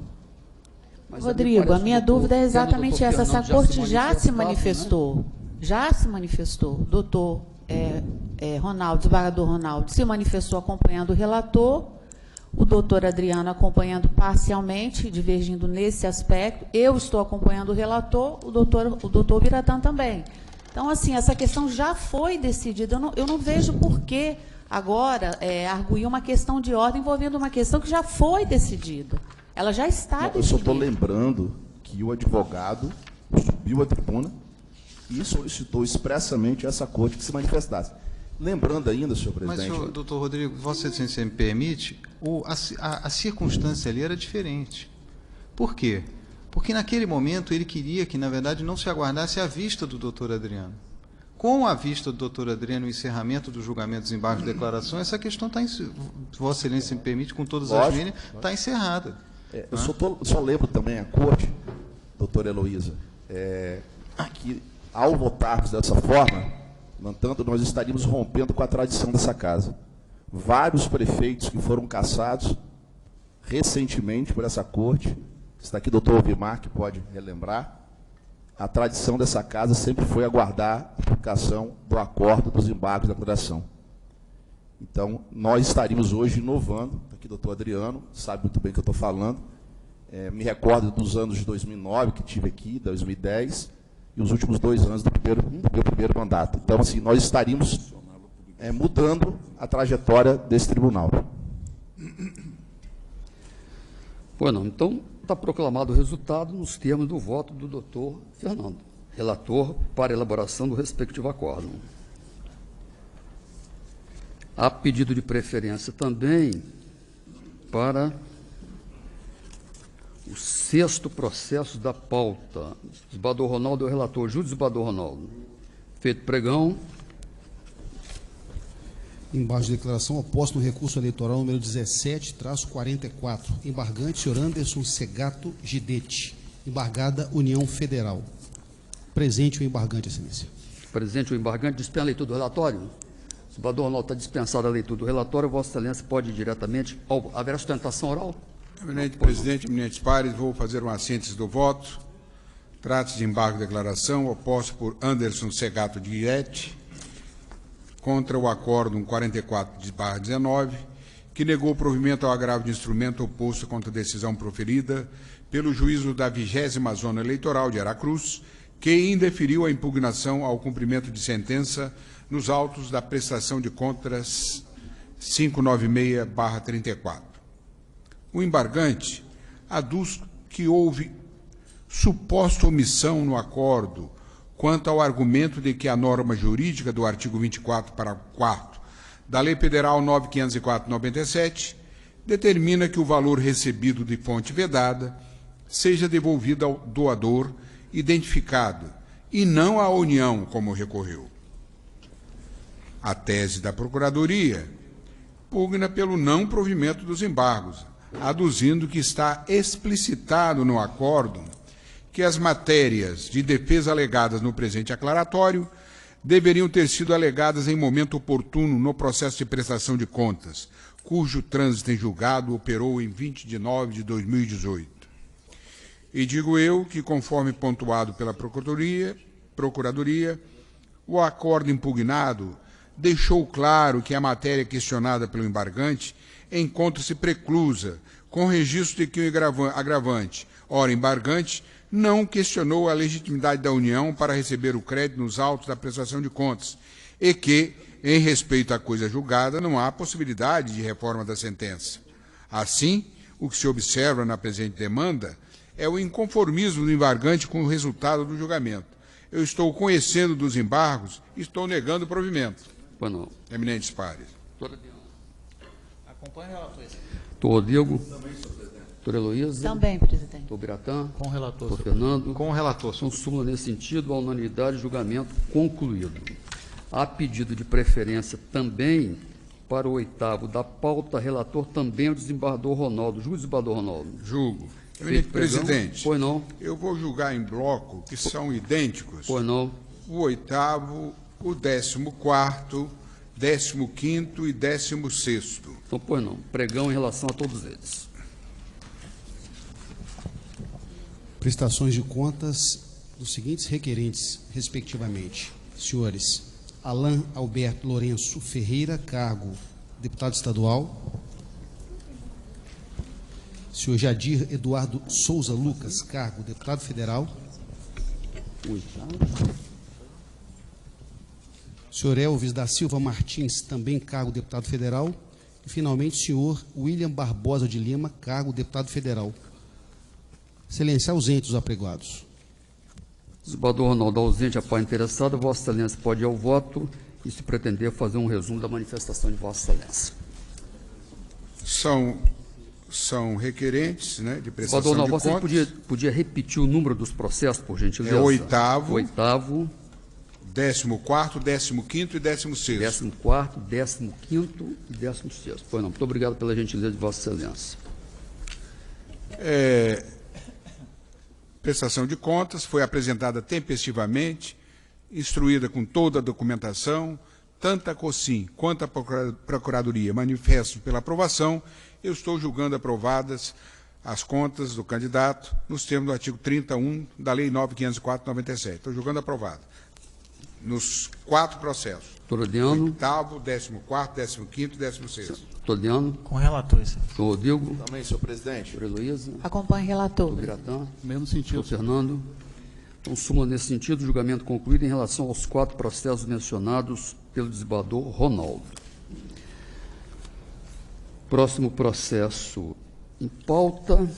Mas Rodrigo, a minha dúvida é exatamente essa. Essa corte já se manifestou. Né? Já se manifestou. O doutor Ronaldo, desembargador Ronaldo, se manifestou acompanhando o relator, o doutor Adriano acompanhando parcialmente, divergindo nesse aspecto. Eu estou acompanhando o relator, o doutor Ubiratã também. Então, assim, essa questão já foi decidida. Eu não vejo por que agora arguir uma questão de ordem envolvendo uma questão que já foi decidida. Ela já está decidida. Eu só estou lembrando que o advogado subiu à tribuna e solicitou expressamente essa corte que se manifestasse. Lembrando ainda, senhor presidente... Mas, doutor Rodrigo, Vossa Excelência me permite, a circunstância ali era diferente. Por quê? Porque naquele momento ele queria que, na verdade, não se aguardasse a vista do doutor Adriano. Com a vista do doutor Adriano, o encerramento do julgamento dos embargos de declaração, essa questão está, Vossa Excelência me permite, com todas as linhas, está encerrada. Eu só lembro também a corte, doutora Heloísa, que ao votarmos dessa forma, portanto, nós estaríamos rompendo com a tradição dessa casa. Vários prefeitos que foram cassados recentemente por essa corte, está aqui o doutor Ovimar, que pode relembrar, a tradição dessa casa sempre foi aguardar a publicação do acordo dos embargos da declaração. Então, nós estaríamos hoje inovando, aqui o doutor Adriano, sabe muito bem o que eu estou falando, me recordo dos anos de 2009, que tive aqui, 2010, e os últimos 2 anos do meu primeiro mandato. Então, assim, nós estaríamos mudando a trajetória desse tribunal. Pois não, então está proclamado o resultado nos termos do voto do doutor Fernando, relator para elaboração do respectivo acórdão. Há pedido de preferência também para o 6º processo da pauta. Esbador Ronaldo é o relator. Júlio Esbador Ronaldo. Feito pregão. Embargo de declaração oposto no recurso eleitoral número 17-44. Embargante, senhor Anderson Segato Gidete. Embargada, União Federal. Presente o embargante, excelência. Presente o embargante. Dispensa a leitura do relatório. Esbador Ronaldo, está dispensada a leitura do relatório. Vossa Excelência pode ir diretamente ao... Haverá sustentação oral? Eminente presidente, eminentes pares, vou fazer uma síntese do voto. Trata-se de embargo de declaração oposto por Anderson Segato Gidete contra o acórdão 44/19, que negou o provimento ao agravo de instrumento oposto contra a decisão proferida pelo juízo da 20ª Zona Eleitoral de Aracruz, que indeferiu a impugnação ao cumprimento de sentença nos autos da prestação de contas 596/34. O embargante aduz que houve suposta omissão no acordo quanto ao argumento de que a norma jurídica do artigo 24, parágrafo 4º da Lei Federal 9.504/97 determina que o valor recebido de fonte vedada seja devolvido ao doador identificado e não à União, como recorreu. A tese da Procuradoria pugna pelo não provimento dos embargos, aduzindo que está explicitado no acórdão que as matérias de defesa alegadas no presente aclaratório deveriam ter sido alegadas em momento oportuno no processo de prestação de contas, cujo trânsito em julgado operou em 20 de nove de 2018. E digo eu que, conforme pontuado pela Procuradoria, o acordo impugnado deixou claro que a matéria questionada pelo embargante encontra-se preclusa, com registro de que o agravante, ora embargante, não questionou a legitimidade da União para receber o crédito nos autos da prestação de contas e que, em respeito à coisa julgada, não há possibilidade de reforma da sentença. Assim, o que se observa na presente demanda é o inconformismo do embargante com o resultado do julgamento. Eu estou conhecendo dos embargos e estou negando o provimento. Bueno. Eminentes pares. Acompanhe o relator. Doutor Rodrigo. Doutora Heloísa. Também, presidente. Doutor Biratã. Com o relator. Doutor Fernando. Com o relator. São súmula nesse sentido, a unanimidade, julgamento concluído. Há pedido de preferência também para o 8º da pauta, relator também o desembargador Ronaldo. Juiz desembargador Ronaldo. Julgo. Eminente presidente, pois não. Eu vou julgar em bloco, que são idênticos, Pois não. o 8º, o 14º, 15º e 16º. Então, pois não. Pregão em relação a todos eles. Prestações de contas dos seguintes requerentes, respectivamente. Senhores Alain Alberto Lourenço Ferreira, cargo deputado estadual. Senhor Jadir Eduardo Souza Lucas, cargo deputado federal. Senhor Elvis da Silva Martins, também cargo deputado federal. E, finalmente, senhor William Barbosa de Lima, cargo deputado federal. Excelência, ausentes os apregoados. Desembargador Ronaldo, ausente a parte interessada, Vossa Excelência pode ir ao voto e, se pretender, fazer um resumo da manifestação de Vossa Excelência. São requerentes, né, de prestação Desembargador, de você contas. podia repetir o número dos processos, por gentileza? É o 8º, 8º, 14º, 15º e 16º. 14º, 15º e 16º. Pois não, muito obrigado pela gentileza de Vossa Excelência. Prestação de contas foi apresentada tempestivamente, instruída com toda a documentação, tanto a COSIM quanto a Procuradoria manifestam pela aprovação. Eu estou julgando aprovadas as contas do candidato nos termos do artigo 31 da Lei 9.504/97. Estou julgando aprovada. nos 4 processos. Doutor Odiano. 8º, 14º, 15º e 16º. Doutor Odiano. Com relator, senhor. Doutor Rodrigo. Também, senhor presidente. Doutora Heloísa. Acompanhe relator. Doutor Biratã. Mesmo sentido. Doutor Fernando. Então, súmula nesse sentido, julgamento concluído em relação aos 4 processos mencionados pelo desembargador Ronaldo. Próximo processo em pauta,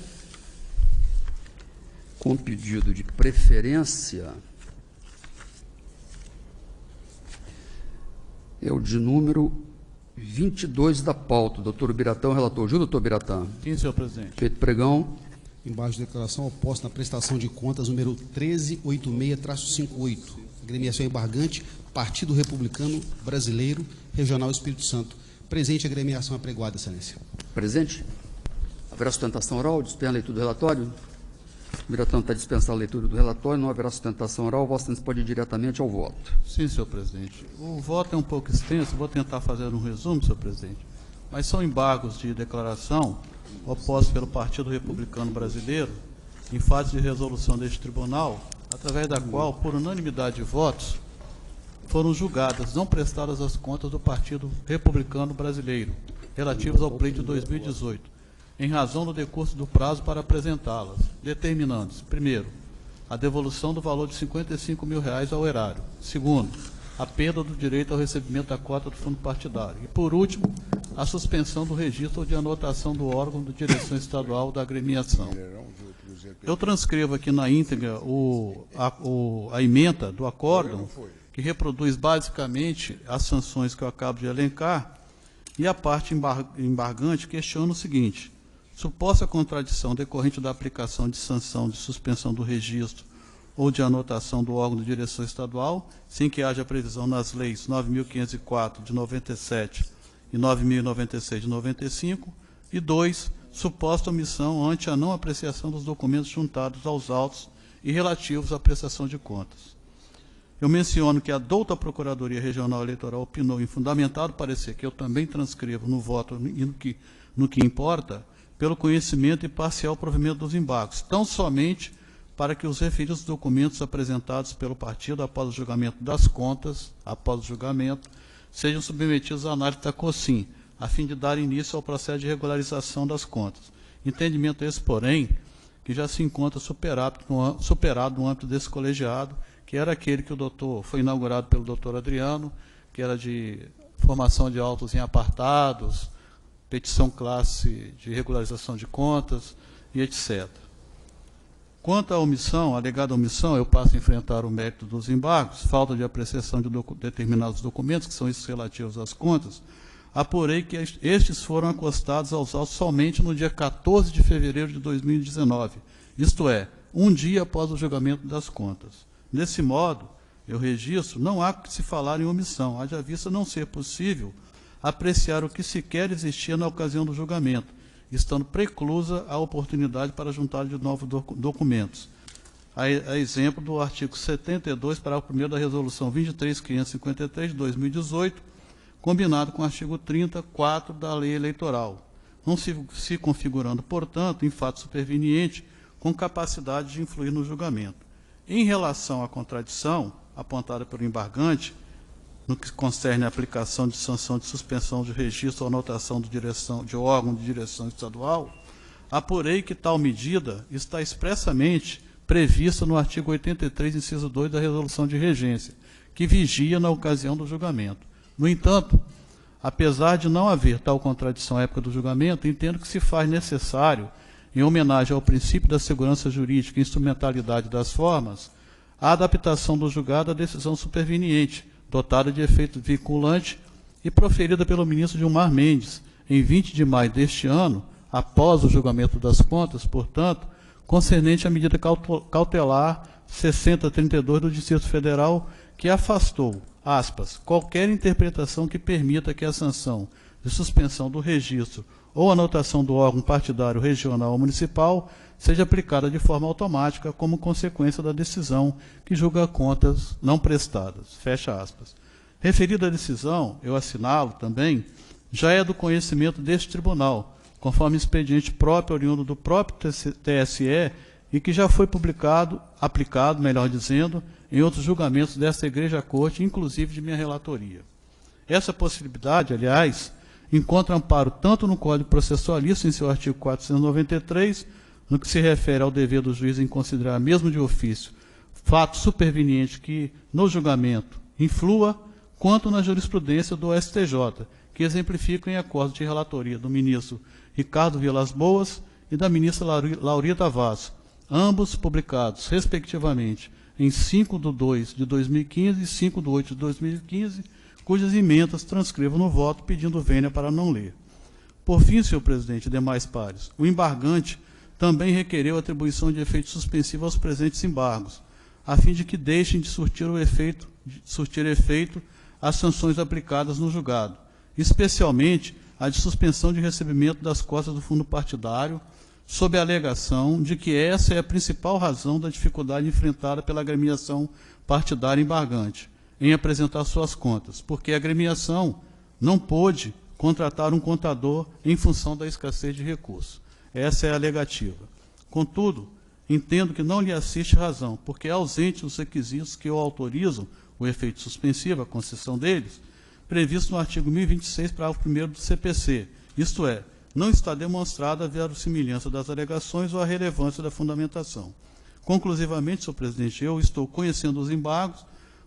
com pedido de preferência, é o de número 22 da pauta. Doutor Biratã, relator. Ajuda, doutor Biratã. Sim, senhor presidente. Feito pregão. Embaixo de declaração oposta na prestação de contas número 1386-58. Agremiação embargante, Partido Republicano Brasileiro, Regional Espírito Santo. Presente a agremiação apregoada, excelência. Presente. Haverá sustentação oral? Dispensa a leitura do relatório? O Biratã está dispensando a leitura do relatório, não haverá sustentação oral, Vossa Excelência pode ir diretamente ao voto. Sim, senhor presidente. O voto é um pouco extenso, vou tentar fazer um resumo, senhor presidente. Mas são embargos de declaração opostos pelo Partido Republicano Brasileiro, em fase de resolução deste tribunal, através da qual, por unanimidade de votos, foram julgadas, não prestadas as contas do Partido Republicano Brasileiro, relativas ao pleito de 2018, em razão do decurso do prazo para apresentá-las, determinando-se, primeiro, a devolução do valor de R$ 55 mil ao erário. Segundo, a perda do direito ao recebimento da cota do fundo partidário. E, por último, a suspensão do registro ou de anotação do órgão de direção estadual da agremiação. Eu transcrevo aqui na íntegra a ementa do acórdão, que reproduz basicamente as sanções que eu acabo de elencar, e a parte embargante questiona o seguinte: suposta contradição decorrente da aplicação de sanção de suspensão do registro ou de anotação do órgão de direção estadual, sem que haja previsão nas leis 9.504 de 97 e 9.096 de 95, e 2, suposta omissão ante a não apreciação dos documentos juntados aos autos e relativos à prestação de contas. Eu menciono que a douta Procuradoria Regional Eleitoral opinou em fundamentado parecer, que eu também transcrevo no voto e no que importa, pelo conhecimento e parcial provimento dos embargos, tão somente para que os referidos documentos apresentados pelo partido após o julgamento das contas, sejam submetidos à análise da COSIM, a fim de dar início ao processo de regularização das contas. Entendimento esse, porém, que já se encontra superado no âmbito desse colegiado, que era aquele que foi inaugurado pelo doutor Adriano, que era de formação de autos em apartados, petição classe de regularização de contas e etc. Quanto à omissão, a alegada omissão, eu passo a enfrentar o mérito dos embargos, falta de apreciação de determinados documentos, que são esses relativos às contas, apurei que estes foram acostados aos autos somente no dia 14 de fevereiro de 2019, isto é, um dia após o julgamento das contas. Desse modo, eu registro, não há que se falar em omissão, haja vista não ser possível apreciar o que sequer existia na ocasião do julgamento, estando preclusa a oportunidade para juntar de novos documentos. A exemplo do artigo 72, parágrafo 1º da Resolução 23.553 de 2018, combinado com o artigo 30.4 da Lei Eleitoral, não se configurando, portanto, em fato superveniente, com capacidade de influir no julgamento. Em relação à contradição apontada pelo embargante, no que concerne à aplicação de sanção de suspensão de registro ou anotação de órgão de direção estadual, apurei que tal medida está expressamente prevista no artigo 83, inciso 2 da Resolução de Regência, que vigia na ocasião do julgamento. No entanto, apesar de não haver tal contradição à época do julgamento, entendo que se faz necessário, em homenagem ao princípio da segurança jurídica e instrumentalidade das formas, a adaptação do julgado à decisão superveniente, dotada de efeito vinculante e proferida pelo ministro Gilmar Mendes, em 20 de maio deste ano, após o julgamento das contas, portanto, concernente à medida cautelar 6032 do Distrito Federal, que afastou, aspas, qualquer interpretação que permita que a sanção de suspensão do registro ou anotação do órgão partidário regional ou municipal seja aplicada de forma automática como consequência da decisão que julga contas não prestadas. Fecha aspas. Referida a decisão, eu assinalo também, já é do conhecimento deste tribunal, conforme expediente próprio oriundo do próprio TSE, e que já foi aplicado, melhor dizendo, em outros julgamentos desta Igreja-Corte, inclusive de minha relatoria. Essa possibilidade, aliás, encontra amparo tanto no Código Processualista, em seu artigo 493, no que se refere ao dever do juiz em considerar, mesmo de ofício, fato superveniente que, no julgamento, influa, quanto na jurisprudência do STJ, que exemplifica em acordo de relatoria do ministro Ricardo Vilas Boas e da ministra Laurita Vaz, ambos publicados, respectivamente, em 5/2/2015 e 5/8/2015, cujas emendas transcrevo no voto, pedindo vênia para não ler. Por fim, senhor presidente e demais pares, o embargante também requereu a atribuição de efeito suspensivo aos presentes embargos, a fim de que deixem de surtir efeito as sanções aplicadas no julgado, especialmente a de suspensão de recebimento das cotas do fundo partidário, sob a alegação de que essa é a principal razão da dificuldade enfrentada pela agremiação partidária embargante em apresentar suas contas, porque a agremiação não pôde contratar um contador em função da escassez de recursos. Essa é a alegativa. Contudo, entendo que não lhe assiste razão, porque é ausente os requisitos que o autorizam o efeito suspensivo, a concessão deles, previsto no artigo 1026, parágrafo 1º do CPC, isto é, não está demonstrada a verossimilhança das alegações ou a relevância da fundamentação. Conclusivamente, senhor presidente, eu estou conhecendo os embargos,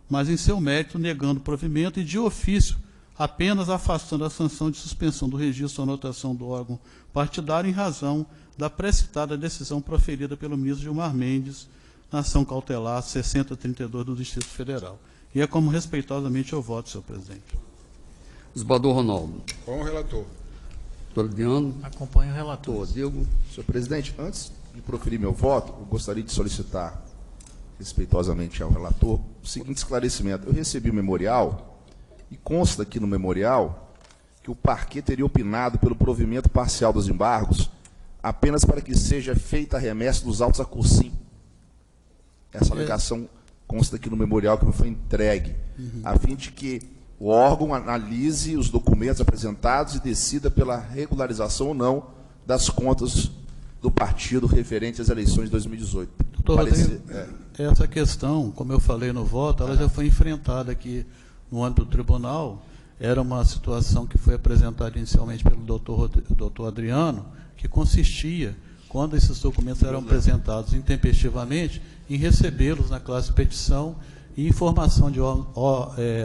mas em seu mérito negando o provimento e, de ofício, apenas afastando a sanção de suspensão do registro ou anotação do órgão partidário em razão da precitada decisão proferida pelo ministro Gilmar Mendes na ação cautelar 6032 do Distrito Federal. E é como respeitosamente eu voto, senhor presidente. Desembargador Ronaldo. Com o relator. Doutor Adriano. Acompanho o relator. Diego. Senhor presidente, antes de proferir meu voto, eu gostaria de solicitar, respeitosamente ao relator, o seguinte esclarecimento. Eu recebi o memorial e consta aqui no memorial que o parquet teria opinado pelo provimento parcial dos embargos apenas para que seja feita a remessa dos autos a cursim. Essa alegação consta aqui no memorial que me foi entregue, a fim de que o órgão analise os documentos apresentados e decida pela regularização ou não das contas do partido referente às eleições de 2018. Doutor Rodrigo, essa questão, como eu falei no voto, ela já foi enfrentada aqui no âmbito do tribunal. Era uma situação que foi apresentada inicialmente pelo doutor Adriano, que consistia, quando esses documentos eram apresentados intempestivamente, em recebê-los na classe de petição e informação de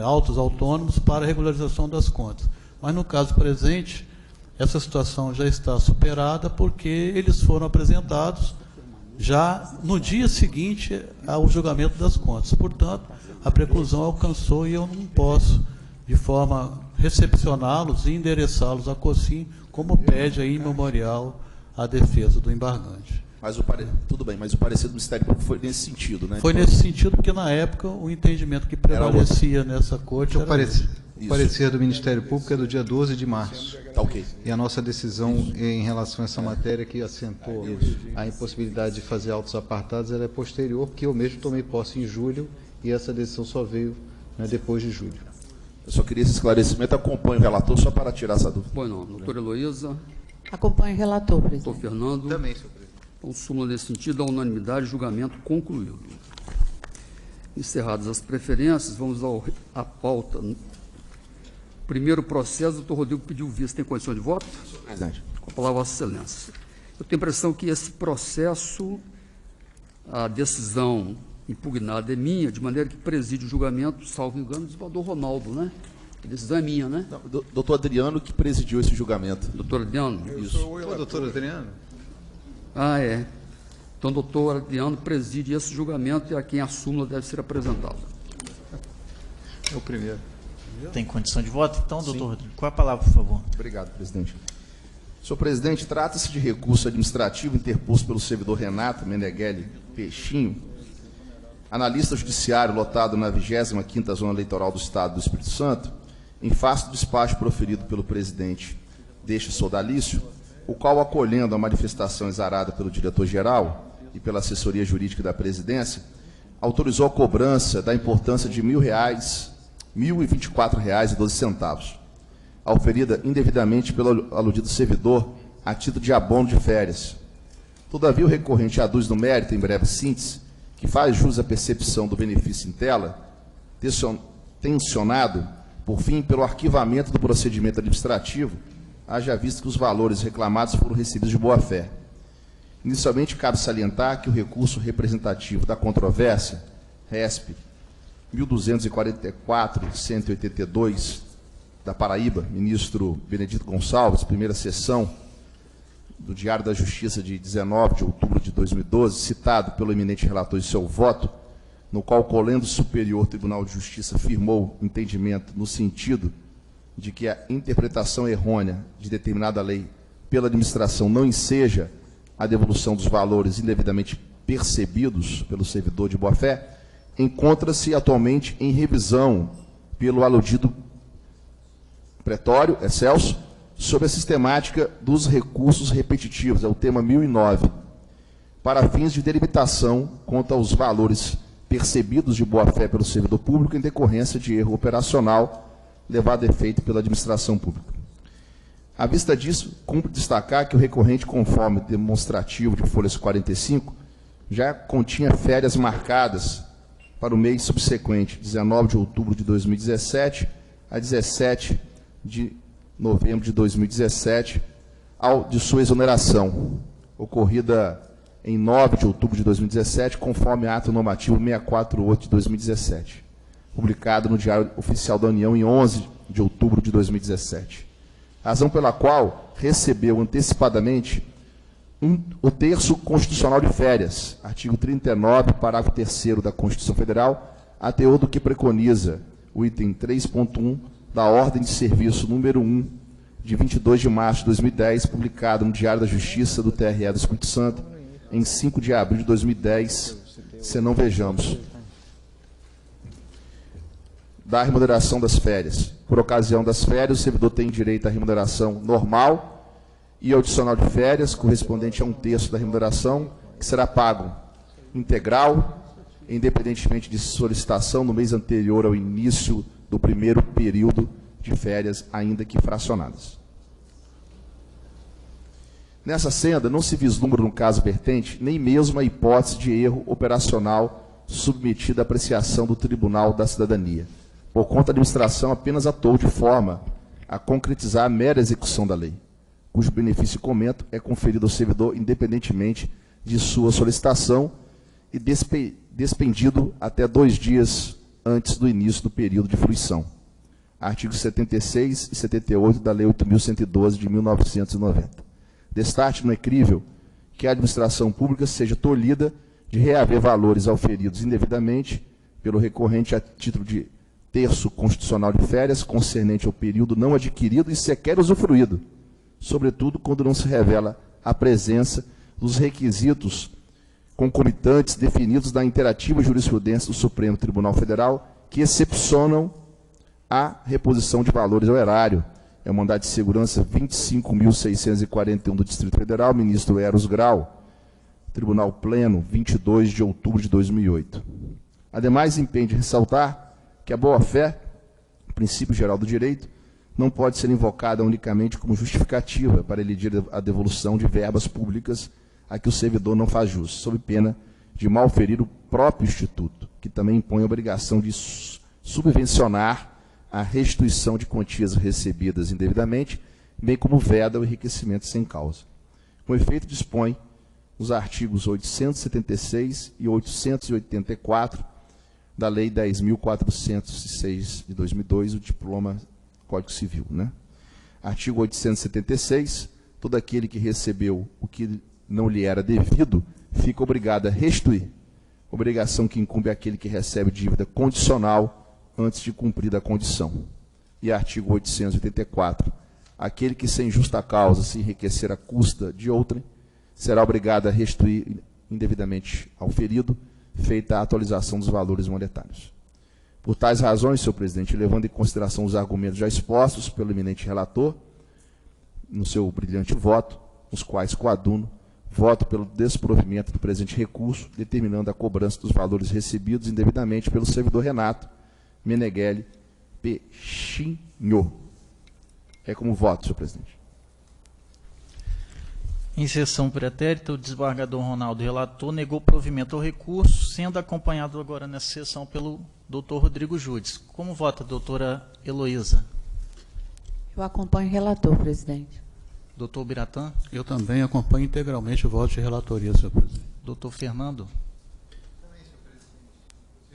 autos autônomos para a regularização das contas. Mas, no caso presente, essa situação já está superada, porque eles foram apresentados já no dia seguinte ao julgamento das contas. Portanto, a preclusão alcançou e eu não posso, de forma recepcioná-los e endereçá-los a COSIM, como pede aí em memorial a defesa do embargante. Mas tudo bem, mas o parecer do Ministério Público foi nesse sentido, né? Foi nesse sentido, porque na época o entendimento que prevalecia nessa corte era o parecer do Ministério Público é do dia 12 de março. Tá ok. E a nossa decisão em relação a essa matéria, que assentou a impossibilidade de fazer autos apartados, ela é posterior, porque eu mesmo tomei posse em julho e essa decisão só veio, né, depois de julho. Eu só queria esse esclarecimento, acompanho o relator, só para tirar essa dúvida. Pois não. Doutora Heloísa. Acompanho o relator, presidente. Doutor Fernando. Também, senhor presidente. Então, súmula nesse sentido, a unanimidade, julgamento concluído. Encerradas as preferências, vamos à pauta. Primeiro processo, o doutor Rodrigo pediu vista. Tem condição de voto? Presidente. Com a palavra, Vossa Excelência. Eu tenho a impressão que esse processo, a decisão impugnada é minha, de maneira que preside o julgamento, salvo engano, do desembargador Ronaldo, né? A decisão é minha, né? Não, doutor Adriano que presidiu esse julgamento. Doutor Adriano? Isso. Doutor Adriano? Ah, é. Então, doutor Adriano preside esse julgamento e a quem a súmula deve ser apresentada. É o primeiro. Tem condição de voto? Então, doutor Rodrigo, qual é a palavra, por favor? Obrigado, presidente. Senhor presidente, trata-se de recurso administrativo interposto pelo servidor Renato Meneghelli Peixinho, analista judiciário lotado na 25ª Zona Eleitoral do Estado do Espírito Santo, em face do despacho proferido pelo presidente deste sodalício, o qual, acolhendo a manifestação exarada pelo diretor-geral e pela assessoria jurídica da presidência, autorizou a cobrança da importância de R$ 1.024,12, auferida indevidamente pelo aludido servidor a título de abono de férias, Todavia, o recorrente aduz no mérito, em breve síntese, que faz jus à percepção do benefício em tela, tensionado, por fim, pelo arquivamento do procedimento administrativo, haja visto que os valores reclamados foram recebidos de boa-fé. Inicialmente, cabe salientar que o recurso representativo da controvérsia, RESP 1244-182, da Paraíba, ministro Benedito Gonçalves, primeira sessão do Diário da Justiça de 19 de outubro de 2012, citado pelo eminente relator em seu voto, no qual o Colendo Superior Tribunal de Justiça firmou o entendimento no sentido de que a interpretação errônea de determinada lei pela administração não enseja a devolução dos valores indevidamente percebidos pelo servidor de boa-fé, encontra-se atualmente em revisão pelo aludido pretório, excelso, sobre a sistemática dos recursos repetitivos, é o tema 1009, para fins de delimitação quanto aos valores percebidos de boa-fé pelo servidor público em decorrência de erro operacional levado a efeito pela administração pública. À vista disso, cumpre destacar que o recorrente, conforme demonstrativo de folhas 45, já continha férias marcadas para o mês subsequente, 19 de outubro de 2017 a 17 de novembro de 2017, de sua exoneração, ocorrida em 9 de outubro de 2017, conforme ato normativo 648 de 2017, publicado no Diário Oficial da União em 11 de outubro de 2017. Razão pela qual recebeu antecipadamente o terço constitucional de férias, artigo 39, parágrafo 3º da Constituição Federal, a teor do que preconiza o item 3.1 da Ordem de Serviço número 1, de 22 de março de 2010, publicado no Diário da Justiça do TRE do Espírito Santo, em 5 de abril de 2010, senão vejamos. Da remuneração das férias. Por ocasião das férias, o servidor tem direito à remuneração normal e adicional de férias, correspondente a um terço da remuneração, que será pago integral, independentemente de solicitação no mês anterior ao início do primeiro período de férias, ainda que fracionadas. Nessa senda, não se vislumbra, no caso vertente, nem mesmo a hipótese de erro operacional submetida à apreciação do Tribunal da Cidadania. Por conta, a administração apenas atuou de forma a concretizar a mera execução da lei, cujo benefício, comento, é conferido ao servidor independentemente de sua solicitação e despendido até 2 dias antes do início do período de fruição. Artigos 76 e 78 da Lei 8.112 de 1990. Destaque não é crível que a administração pública seja tolhida de reaver valores auferidos indevidamente pelo recorrente a título de terço constitucional de férias concernente ao período não adquirido e sequer usufruído, sobretudo quando não se revela a presença dos requisitos concomitantes definidos na interativa jurisprudência do Supremo Tribunal Federal, que excepcionam a reposição de valores ao erário. É o mandado de segurança 25.641 do Distrito Federal, ministro Eros Grau, Tribunal Pleno, 22 de outubro de 2008. Ademais, impende ressaltar que a boa-fé, princípio geral do direito, não pode ser invocada unicamente como justificativa para elidir a devolução de verbas públicas a que o servidor não faz jus, sob pena de malferir o próprio Instituto, que também impõe a obrigação de subvencionar a restituição de quantias recebidas indevidamente, bem como veda o enriquecimento sem causa. Com efeito, dispõe os artigos 876 e 884 da Lei 10.406 de 2002, o diploma Código Civil, né? Artigo 876, todo aquele que recebeu o que não lhe era devido, fica obrigado a restituir, obrigação que incumbe àquele que recebe dívida condicional antes de cumprida a condição. E artigo 884, aquele que sem justa causa se enriquecer à custa de outrem, será obrigado a restituir indevidamente ao ferido, feita a atualização dos valores monetários. Por tais razões, senhor presidente, levando em consideração os argumentos já expostos pelo eminente relator, no seu brilhante voto, os quais coaduno, voto pelo desprovimento do presente recurso, determinando a cobrança dos valores recebidos indevidamente pelo servidor Renato Meneghelli Peixinho. É como voto, senhor presidente. Em sessão pretérita, o desembargador Ronaldo, relator, negou provimento ao recurso, sendo acompanhado agora nessa sessão pelo doutor Rodrigo Judes. Como vota a doutora Heloísa? Eu acompanho o relator, presidente. Doutor Biratã? Eu também acompanho integralmente o voto de relatoria, senhor presidente. Doutor Fernando?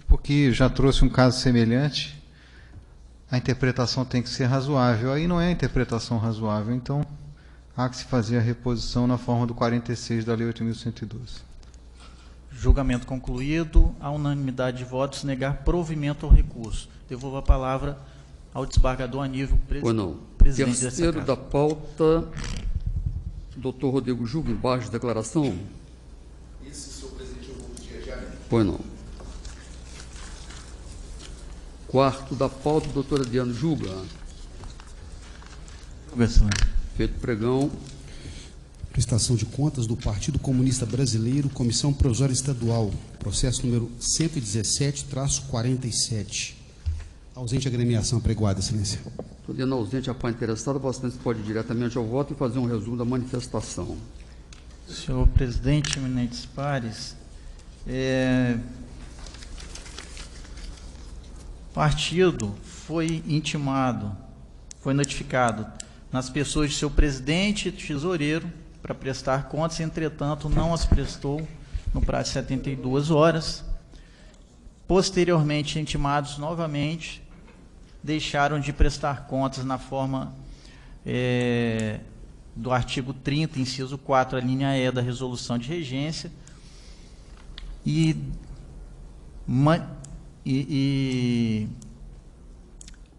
Porque já trouxe um caso semelhante, a interpretação tem que ser razoável. Aí não é a interpretação razoável, então há que se fazer a reposição na forma do 46 da Lei 8.112. Julgamento concluído. A unanimidade de votos, negar provimento ao recurso. Devolvo a palavra ao desembargador Anísio, presidente dessa Terceiro casa. da pauta, doutor Rodrigo Juga, embaixo de declaração. Esse, senhor presidente, eu vou pedir já. Pois não. Quarto da pauta, doutor Adriano Juga. Feito pregão. Prestação de contas do Partido Comunista Brasileiro, Comissão Provisória Estadual, processo número 117-47. Ausente a agremiação apregoada, excelência. Podendo ausente a parte interessada, Vossa Excelência pode ir diretamente ao voto e fazer um resumo da manifestação. Senhor presidente, eminentes pares, o partido foi intimado, foi notificado nas pessoas de seu presidente e tesoureiro para prestar contas, entretanto, não as prestou no prazo de 72 horas. Posteriormente, intimados novamente, deixaram de prestar contas na forma do artigo 30, inciso 4, a linha E da resolução de regência,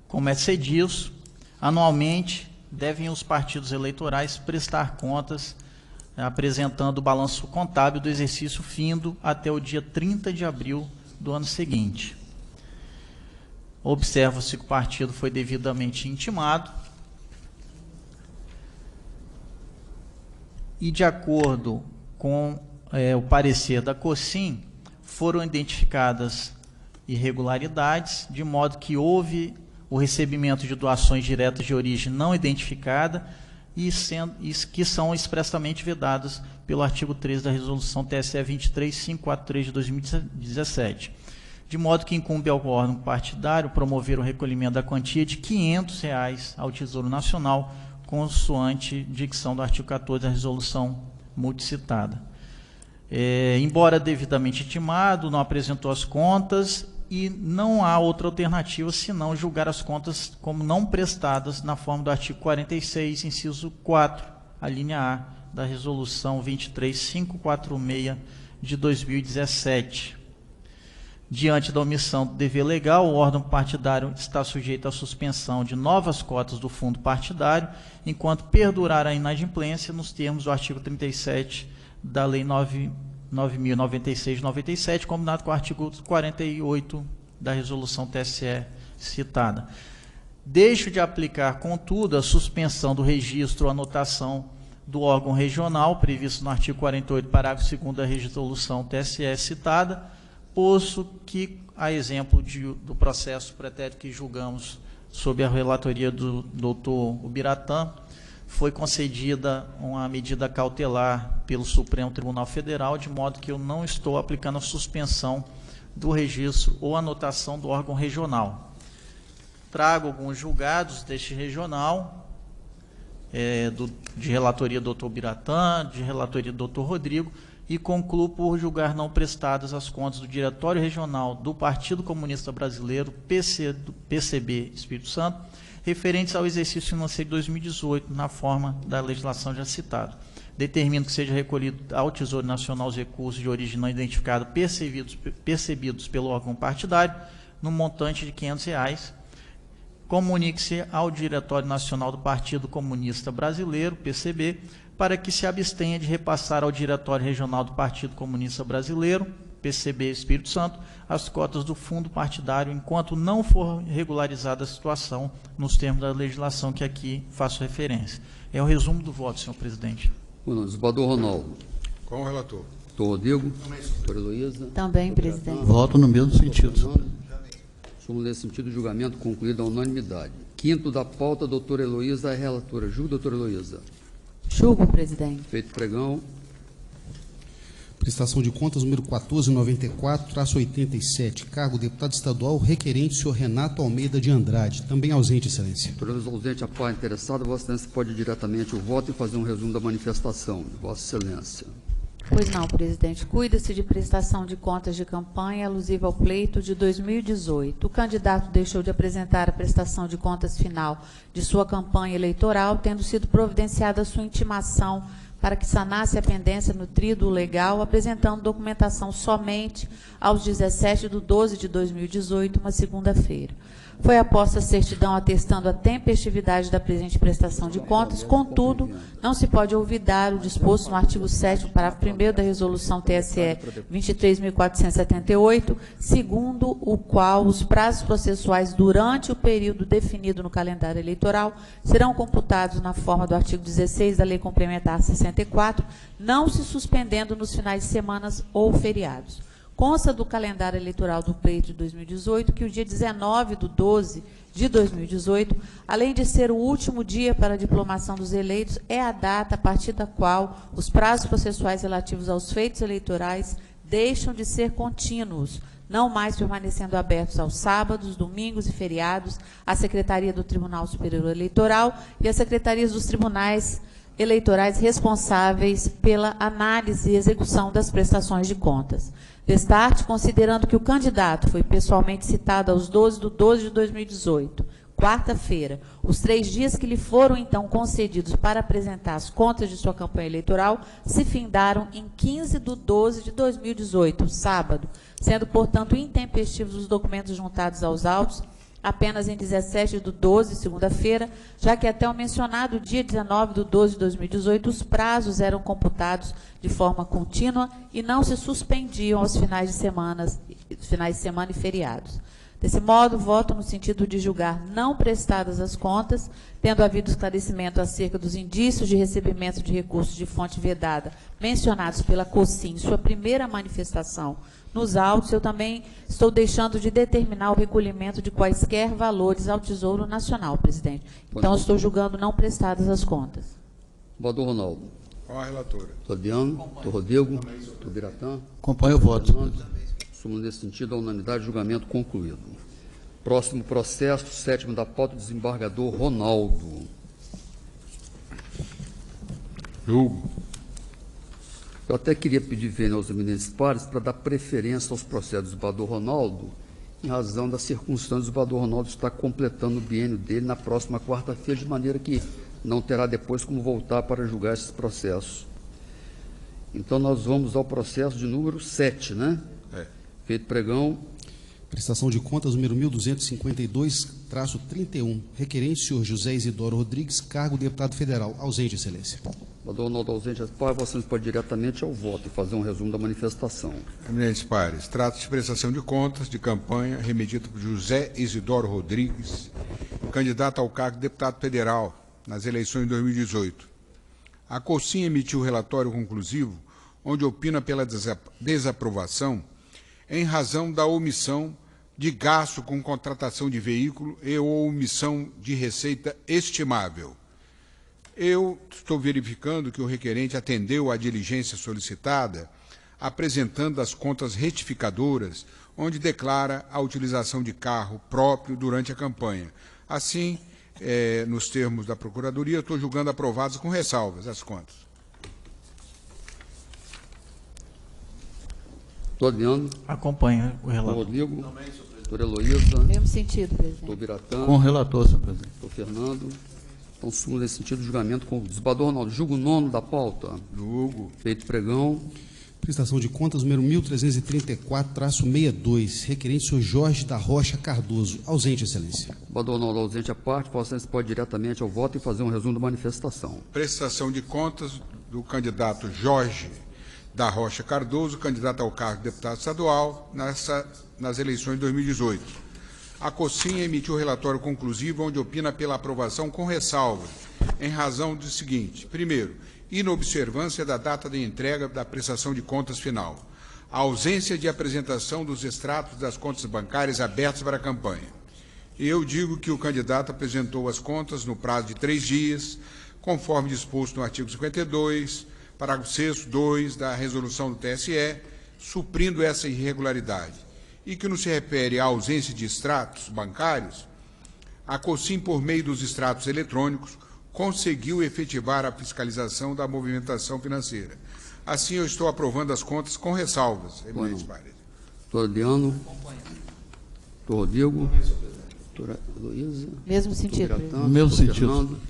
como é cedido, anualmente devem os partidos eleitorais prestar contas apresentando o balanço contábil do exercício findo até o dia 30 de abril do ano seguinte. Observa-se que o partido foi devidamente intimado e, de acordo com o parecer da COSIM, foram identificadas irregularidades, de modo que houve o recebimento de doações diretas de origem não identificada e que são expressamente vedadas pelo artigo 13 da resolução TSE 23543 de 2017. De modo que incumbe ao órgão partidário promover o recolhimento da quantia de R$ 500 ao Tesouro Nacional, consoante dicção do artigo 14 da resolução multicitada. Embora devidamente intimado, não apresentou as contas e não há outra alternativa senão julgar as contas como não prestadas na forma do artigo 46, inciso 4, a linha A da resolução 23546 de 2017. Diante da omissão do dever legal, o órgão partidário está sujeito à suspensão de novas cotas do fundo partidário, enquanto perdurar a inadimplência nos termos do artigo 37 da Lei 9.096/97, combinado com o artigo 48 da resolução TSE citada. Deixo de aplicar, contudo, a suspensão do registro ou anotação do órgão regional, previsto no artigo 48, parágrafo 2º da resolução TSE citada, posto que, a exemplo do processo pretérito que julgamos sob a relatoria do doutor Ubiratã, foi concedida uma medida cautelar pelo Supremo Tribunal Federal, de modo que eu não estou aplicando a suspensão do registro ou anotação do órgão regional. Trago alguns julgados deste regional, de relatoria do doutor Ubiratã, de relatoria do doutor Rodrigo, e concluo por julgar não prestadas as contas do Diretório Regional do Partido Comunista Brasileiro, PCB Espírito Santo, referentes ao exercício financeiro de 2018, na forma da legislação já citada. Determino que seja recolhido ao Tesouro Nacional os recursos de origem não identificada percebidos pelo órgão partidário, no montante de R$ 500. Comunique-se ao Diretório Nacional do Partido Comunista Brasileiro, PCB, para que se abstenha de repassar ao Diretório Regional do Partido Comunista Brasileiro, PCB Espírito Santo, as cotas do fundo partidário, enquanto não for regularizada a situação nos termos da legislação que aqui faço referência. É o resumo do voto, senhor presidente. Desembargador Ronaldo. Com o relator. Doutor Rodrigo. Doutora Heloísa. Também, presidente. Voto no mesmo sentido, senhor presidente. Somos nesse sentido, julgamento concluído à unanimidade. Quinto da pauta, doutora Heloísa, a relatora. Julgo, doutora Heloísa. Julgo, presidente. Feito pregão. Prestação de contas número 1494-87, cargo deputado estadual, requerente senhor Renato Almeida de Andrade, também ausente, excelência. Por ausente a par interessada, Vossa Excelência pode ir diretamente ao voto e fazer um resumo da manifestação. Vossa Excelência. Pois não, presidente. Cuida-se de prestação de contas de campanha alusiva ao pleito de 2018. O candidato deixou de apresentar a prestação de contas final de sua campanha eleitoral, tendo sido providenciada sua intimação para que sanasse a pendência no tríduo legal, apresentando documentação somente aos 17/12/2018, uma segunda-feira. Foi aposta a certidão atestando a tempestividade da presente prestação de contas, contudo, não se pode olvidar o disposto no artigo 7º, parágrafo 1º da Resolução TSE 23.478, segundo o qual os prazos processuais durante o período definido no calendário eleitoral serão computados na forma do artigo 16 da Lei Complementar 64, não se suspendendo nos finais de semana ou feriados. Consta do calendário eleitoral do pleito de 2018 que o dia 19/12/2018, além de ser o último dia para a diplomação dos eleitos, é a data a partir da qual os prazos processuais relativos aos feitos eleitorais deixam de ser contínuos, não mais permanecendo abertos aos sábados, domingos e feriados, à Secretaria do Tribunal Superior Eleitoral e às secretarias dos tribunais eleitorais responsáveis pela análise e execução das prestações de contas. Destarte, considerando que o candidato foi pessoalmente citado aos 12/12/2018, quarta-feira, os 3 dias que lhe foram então concedidos para apresentar as contas de sua campanha eleitoral se findaram em 15/12/2018, sábado, sendo, portanto, intempestivos os documentos juntados aos autos apenas em 17/12, segunda-feira, já que até o mencionado dia 19/12/2018 os prazos eram computados de forma contínua e não se suspendiam aos finais de semana e feriados. Desse modo, voto no sentido de julgar não prestadas as contas, tendo havido esclarecimento acerca dos indícios de recebimento de recursos de fonte vedada mencionados pela COSIM em sua primeira manifestação nos autos. Eu também estou deixando de determinar o recolhimento de quaisquer valores ao Tesouro Nacional, presidente. Então, estou julgando não prestadas as contas. Voador Ronaldo. Com a relatora. Fabiano. Doutor Rodrigo. Doutor Biratã. Acompanho o voto. Assumo nesse sentido a unanimidade, julgamento concluído. Próximo processo, 7º da pauta, desembargador Ronaldo. Julgo. Eu até queria pedir vênia aos eminentes pares para dar preferência aos processos do desembargador Ronaldo, em razão das circunstâncias do desembargador Ronaldo estar completando o biênio dele na próxima quarta-feira, de maneira que não terá depois como voltar para julgar esses processos. Então, nós vamos ao processo de número 7, né? Feito pregão. Prestação de contas número 1252-31, requerente senhor José Isidoro Rodrigues, cargo deputado federal, ausente, excelência. Desembargador Ronaldo ausente, vocês podem ir diretamente ao voto e fazer um resumo da manifestação. Eminentes pares, trata-se de prestação de contas de campanha remetida por José Isidoro Rodrigues, candidato ao cargo de deputado federal nas eleições de 2018. A COSIM emitiu o relatório conclusivo, onde opina pela desaprovação em razão da omissão de gasto com contratação de veículo e ou omissão de receita estimável. Eu estou verificando que o requerente atendeu à diligência solicitada, apresentando as contas retificadoras, onde declara a utilização de carro próprio durante a campanha. Assim, nos termos da Procuradoria, estou julgando aprovadas com ressalvas as contas. Doutor Adriano. Acompanha o relator. Rodrigo. Doutor Heloísa. Mesmo sentido, presidente. Doutor Biratã. Com o relator, senhor presidente. Doutor Fernando. Então, sumo nesse sentido, julgamento com o desembargador Ronaldo. Julgo 9º da pauta. Julgo. Feito pregão. Prestação de contas número 1334-62, requerente senhor Jorge da Rocha Cardoso, ausente, excelência. Desembargador Ronaldo ausente à parte, Vossa Excelência pode ir diretamente ao voto e fazer um resumo da manifestação. Prestação de contas do candidato Jorge da Rocha Cardoso, candidato ao cargo de deputado estadual nas eleições de 2018. A COSIM emitiu o relatório conclusivo, onde opina pela aprovação com ressalva, em razão do seguinte: primeiro, inobservância da data de entrega da prestação de contas final, a ausência de apresentação dos extratos das contas bancárias abertas para a campanha. Eu digo que o candidato apresentou as contas no prazo de 3 dias, conforme disposto no artigo 52, parágrafo 6º, 2 da resolução do TSE, suprindo essa irregularidade. E que, no se refere à ausência de extratos bancários, a COSIM, por meio dos extratos eletrônicos, conseguiu efetivar a fiscalização da movimentação financeira. Assim, eu estou aprovando as contas com ressalvas, eminentes pares. Doutor Adriano. Doutor Rodrigo. Doutora Heloísa. Mesmo sentido, Doutor presidente. Biratã, Mesmo doutor sentido. Fernando.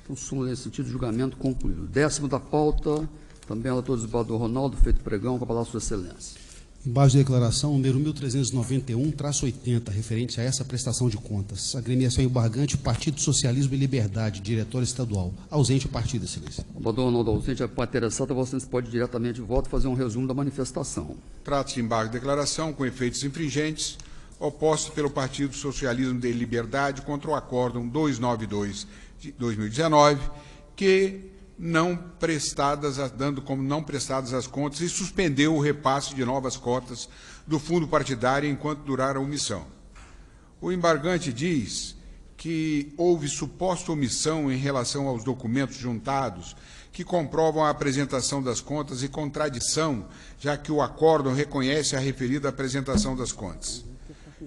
Então, súmula nesse sentido, julgamento concluído. 10º da pauta, também relator desembargador Ronaldo, feito pregão, com a palavra Sua Excelência. Embaixo da declaração, número 1391-80, referente a essa prestação de contas. Agremiação embargante, Partido Socialismo e Liberdade, Diretório Estadual. Ausente o partido, Excelência. Desembargador Ronaldo ausente, a interessada, Vossa Excelência pode diretamente voto fazer um resumo da manifestação. Trata-se de embargo de declaração com efeitos infringentes, oposto pelo Partido Socialismo e Liberdade contra o Acórdão 292 de 2019, que não prestadas, dando como não prestadas as contas, e suspendeu o repasse de novas cotas do fundo partidário enquanto durar a omissão. O embargante diz que houve suposta omissão em relação aos documentos juntados que comprovam a apresentação das contas e contradição, já que o acórdão reconhece a referida apresentação das contas.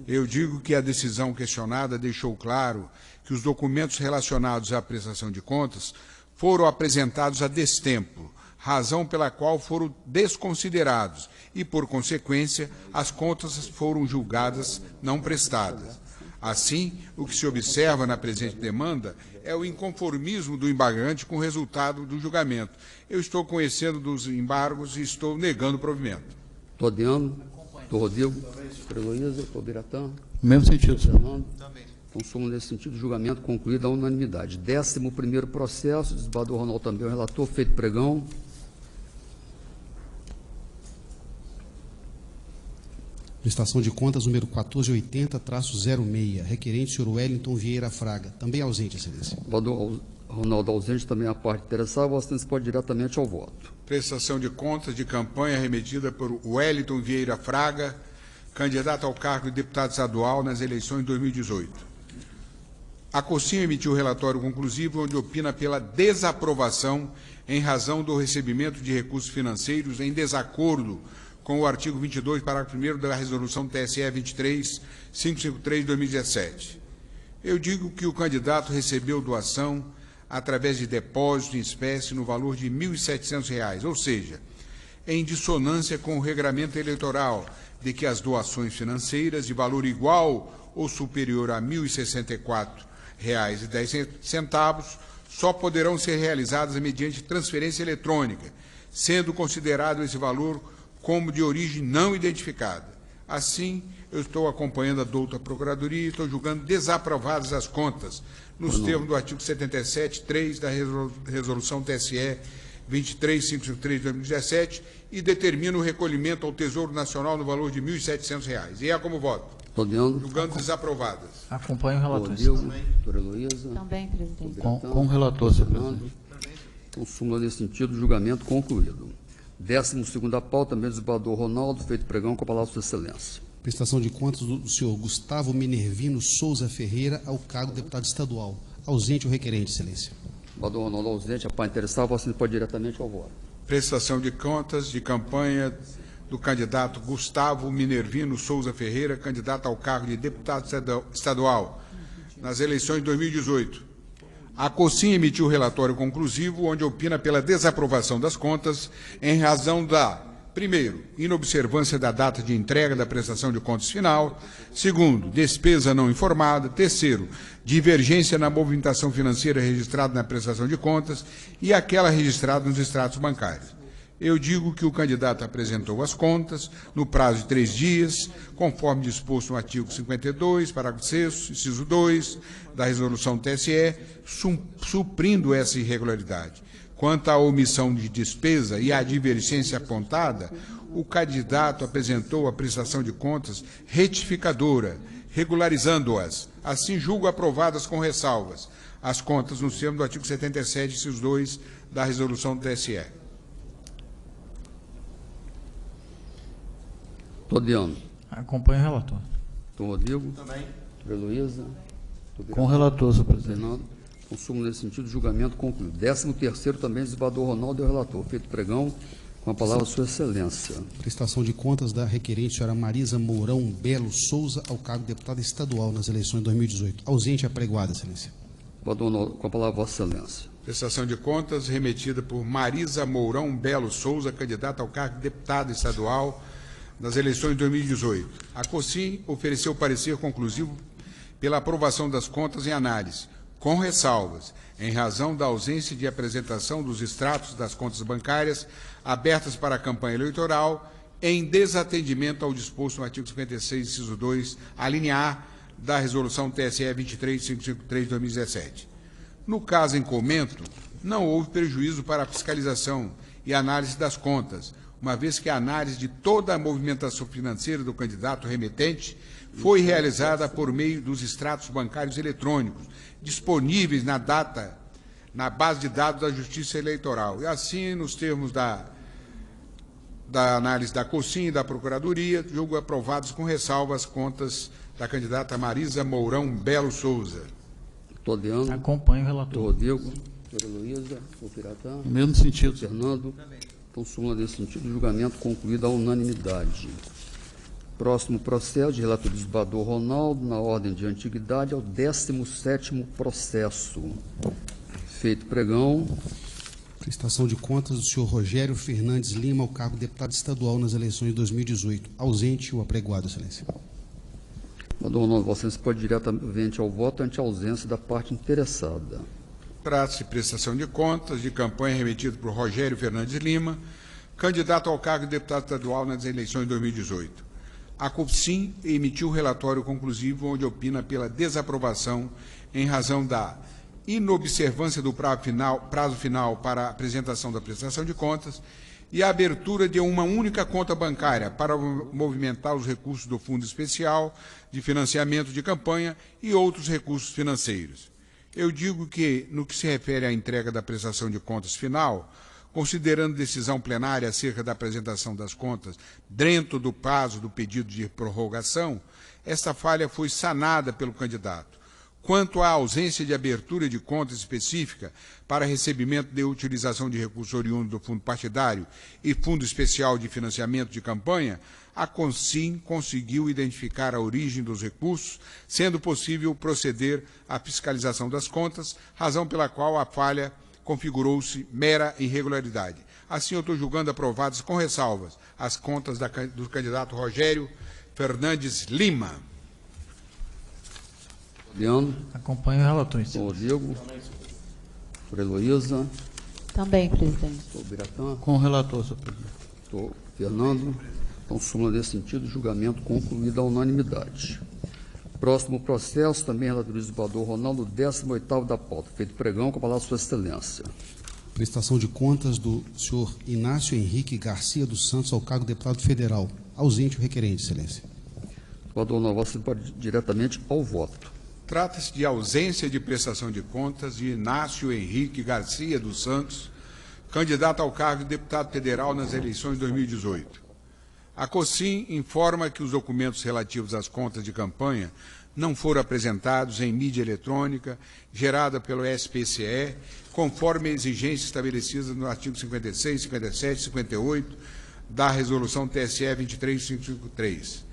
Eu digo que a decisão questionada deixou claro que os documentos relacionados à prestação de contas foram apresentados a destempo, razão pela qual foram desconsiderados e, por consequência, as contas foram julgadas não prestadas. Assim, o que se observa na presente demanda é o inconformismo do embargante com o resultado do julgamento. Eu estou conhecendo dos embargos e estou negando o provimento. Doutor Adriano. Doutor Rodrigo. Doutora Heloísa. Doutor Biratã. Mesmo sentido, senhor. Fernando. Então, somos nesse sentido, julgamento concluído à unanimidade. 11º processo, desembargador Ronaldo também, o relator, feito pregão. Prestação de contas, número 1480-06, requerente, senhor Wellington Vieira Fraga. Também ausente, Excelência. Desembargador Ronaldo ausente, também a parte interessada, Vossa Excelência pode ir diretamente ao voto. Prestação de contas de campanha remetida por Wellington Vieira Fraga, candidato ao cargo de deputado estadual nas eleições de 2018. A COSIM emitiu relatório conclusivo onde opina pela desaprovação em razão do recebimento de recursos financeiros em desacordo com o artigo 22, parágrafo 1º da resolução TSE 23.553 de 2017. Eu digo que o candidato recebeu doação através de depósito em espécie no valor de R$ 1.700, ou seja, em dissonância com o regramento eleitoral de que as doações financeiras de valor igual ou superior a R$ 1.064,10 só poderão ser realizadas mediante transferência eletrônica, sendo considerado esse valor como de origem não identificada. Assim, eu estou acompanhando a douta Procuradoria e estou julgando desaprovadas as contas, nos termos do artigo 77.3 da resolução TSE 23.553 de 2017, e determina o recolhimento ao Tesouro Nacional no valor de R$ 1.700. E é como voto. Julgando desaprovadas. Acompanho o relator. Rodrigo, doutora Heloísa. Também, presidente. Com o relator, senhor Fernando. presidente. Então, súmula nesse sentido, julgamento concluído. 12º pauta, também do desembargador Ronaldo, feito pregão, com a palavra Sua Excelência. Prestação de contas do senhor Gustavo Minervino Souza Ferreira ao cargo de deputado estadual. Ausente o requerente, Excelência. Desembargador Ronaldo ausente, a parte interessada, Vossa Excelência pode ir diretamente ao voto. Prestação de contas de campanha do candidato Gustavo Minervino Souza Ferreira, candidato ao cargo de deputado estadual nas eleições de 2018. A COSIM emitiu relatório conclusivo, onde opina pela desaprovação das contas em razão da, primeiro, inobservância da data de entrega da prestação de contas final; segundo, despesa não informada; terceiro, divergência na movimentação financeira registrada na prestação de contas e aquela registrada nos extratos bancários. Eu digo que o candidato apresentou as contas no prazo de 3 dias, conforme disposto no artigo 52, parágrafo 6º, inciso 2, da resolução TSE, suprindo essa irregularidade. Quanto à omissão de despesa e à divergência apontada, o candidato apresentou a prestação de contas retificadora, regularizando-as. Assim, julgo aprovadas com ressalvas as contas no termo do artigo 77, inciso 2, da resolução do TSE. Todiano. Acompanho o relator. Doutor Rodrigo. Também. Doutora Heloísa. Com o relator, senhor presidente. Fernando. Com súmula nesse sentido, julgamento concluído. 13º também, desembargador Ronaldo, é o relator. Feito pregão, com a palavra Sua Excelência. Prestação de contas da requerente, senhora Marisa Mourão Belo Souza, ao cargo de deputada estadual nas eleições de 2018. Ausente, apregoada, Excelência. Desembargador Ronaldo, com a palavra Vossa Excelência. Prestação de contas remetida por Marisa Mourão Belo Souza, candidata ao cargo de deputada estadual nas eleições de 2018. A COSIM ofereceu parecer conclusivo pela aprovação das contas em análise, com ressalvas, em razão da ausência de apresentação dos extratos das contas bancárias abertas para a campanha eleitoral, em desatendimento ao disposto no artigo 56, inciso 2, a linha A da Resolução TSE 23553 de 2017. No caso em comento, não houve prejuízo para a fiscalização e análise das contas, uma vez que a análise de toda a movimentação financeira do candidato remetente foi realizada por meio dos extratos bancários eletrônicos, disponíveis na base de dados da Justiça Eleitoral. E assim, nos termos da análise da COSIM e da Procuradoria, julgo aprovados com ressalva as contas da candidata Marisa Mourão Belo Souza. Doutor Leandro. Acompanho o relator. Doutor Rodrigo. Doutora Heloísa. Doutor Piratã. No mesmo sentido. Fernando. Então, súmula nesse sentido, julgamento concluído à unanimidade. Próximo processo, de relator do desembargador Ronaldo, na ordem de antiguidade, ao 17º processo. Feito pregão. Prestação de contas do senhor Rogério Fernandes Lima, ao cargo de deputado estadual nas eleições de 2018. Ausente, o apregoado, Excelência. Desembargador Ronaldo, Vossa Excelência pode diretamente ao voto ante a ausência da parte interessada. Trata-se de prestação de contas de campanha remetida por Rogério Fernandes Lima, candidato ao cargo de deputado estadual nas eleições de 2018. A COSIM emitiu relatório conclusivo onde opina pela desaprovação em razão da inobservância do prazo final para a apresentação da prestação de contas e a abertura de uma única conta bancária para movimentar os recursos do Fundo Especial de Financiamento de Campanha e outros recursos financeiros. Eu digo que, no que se refere à entrega da prestação de contas final, considerando decisão plenária acerca da apresentação das contas dentro do prazo do pedido de prorrogação, esta falha foi sanada pelo candidato. Quanto à ausência de abertura de conta específica para recebimento de utilização de recursos oriundos do Fundo Partidário e Fundo Especial de Financiamento de Campanha, a COSIM conseguiu identificar a origem dos recursos, sendo possível proceder à fiscalização das contas, razão pela qual a falha configurou-se mera irregularidade. Assim, eu estou julgando aprovadas com ressalvas as contas do candidato Rogério Fernandes Lima. Leandro. Acompanho o relator. Doutor Rodrigo. Doutora Heloísa. Também, presidente. Doutor Piratã. Com o relator, senhor presidente. Doutor Fernando. Então, súmula nesse sentido, julgamento concluído à unanimidade. Próximo processo, também relatoria do desembargador Ronaldo, 18º da pauta. Feito pregão, com a palavra Sua Excelência. Prestação de contas do senhor Inácio Henrique Garcia dos Santos, ao cargo de deputado federal. Ausente, o requerente, Excelência. Desembargador Ronaldo, você pode diretamente ao voto. Trata-se de ausência de prestação de contas de Inácio Henrique Garcia dos Santos, candidato ao cargo de deputado federal nas eleições de 2018. A COSIM informa que os documentos relativos às contas de campanha não foram apresentados em mídia eletrônica gerada pelo SPCE, conforme a exigência estabelecida no artigo 56, 57 e 58 da Resolução TSE 23553.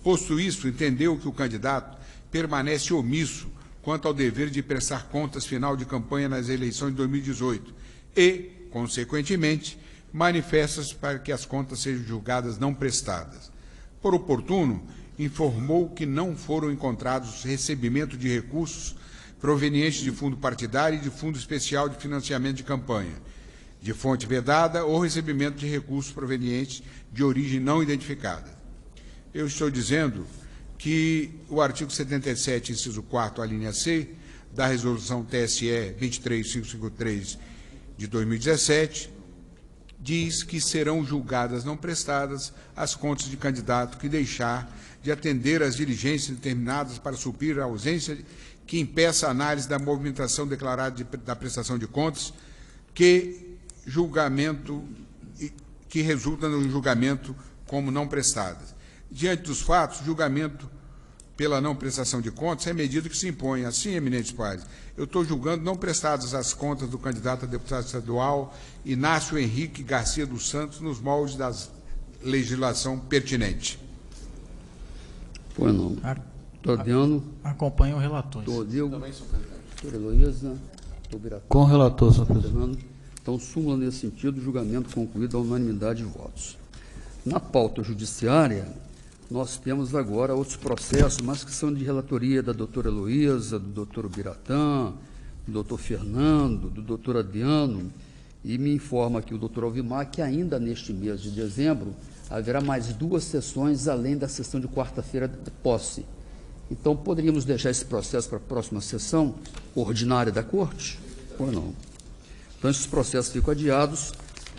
Posto isso, entendeu que o candidato permanece omisso quanto ao dever de prestar contas final de campanha nas eleições de 2018 e, consequentemente, manifesta-se para que as contas sejam julgadas não prestadas. Por oportuno, informou que não foram encontrados recebimento de recursos provenientes de fundo partidário e de fundo especial de financiamento de campanha, de fonte vedada ou recebimento de recursos provenientes de origem não identificada. Eu estou dizendo que o artigo 77, inciso 4, a linha C, da Resolução TSE 23553 de 2017, diz que serão julgadas não prestadas as contas de candidato que deixar de atender às diligências determinadas para suprir a ausência que impeça a análise da movimentação declarada da prestação de contas que resulta no julgamento como não prestadas. Diante dos fatos, julgamento pela não prestação de contas é medida que se impõe. Assim, eminentes pares, eu estou julgando não prestadas as contas do candidato a deputado estadual Inácio Henrique Garcia dos Santos nos moldes da legislação pertinente. Pois não. Doutor Adriano. Acompanho o relator. Doutor Diego. Doutora Heloísa. Doutor Biratã. Com o relator, senhor presidente. Fernando. Então, súmula nesse sentido, julgamento concluído à unanimidade de votos. Na pauta judiciária, nós temos agora outros processos, mas que são de relatoria da doutora Heloísa, do doutor Biratã, do doutor Fernando, do doutor Adriano, e me informa aqui o doutor Alvimar que ainda neste mês de dezembro haverá mais 2 sessões, além da sessão de quarta-feira de posse. Então, poderíamos deixar esse processo para a próxima sessão ordinária da Corte? Ou não? Então, esses processos ficam adiados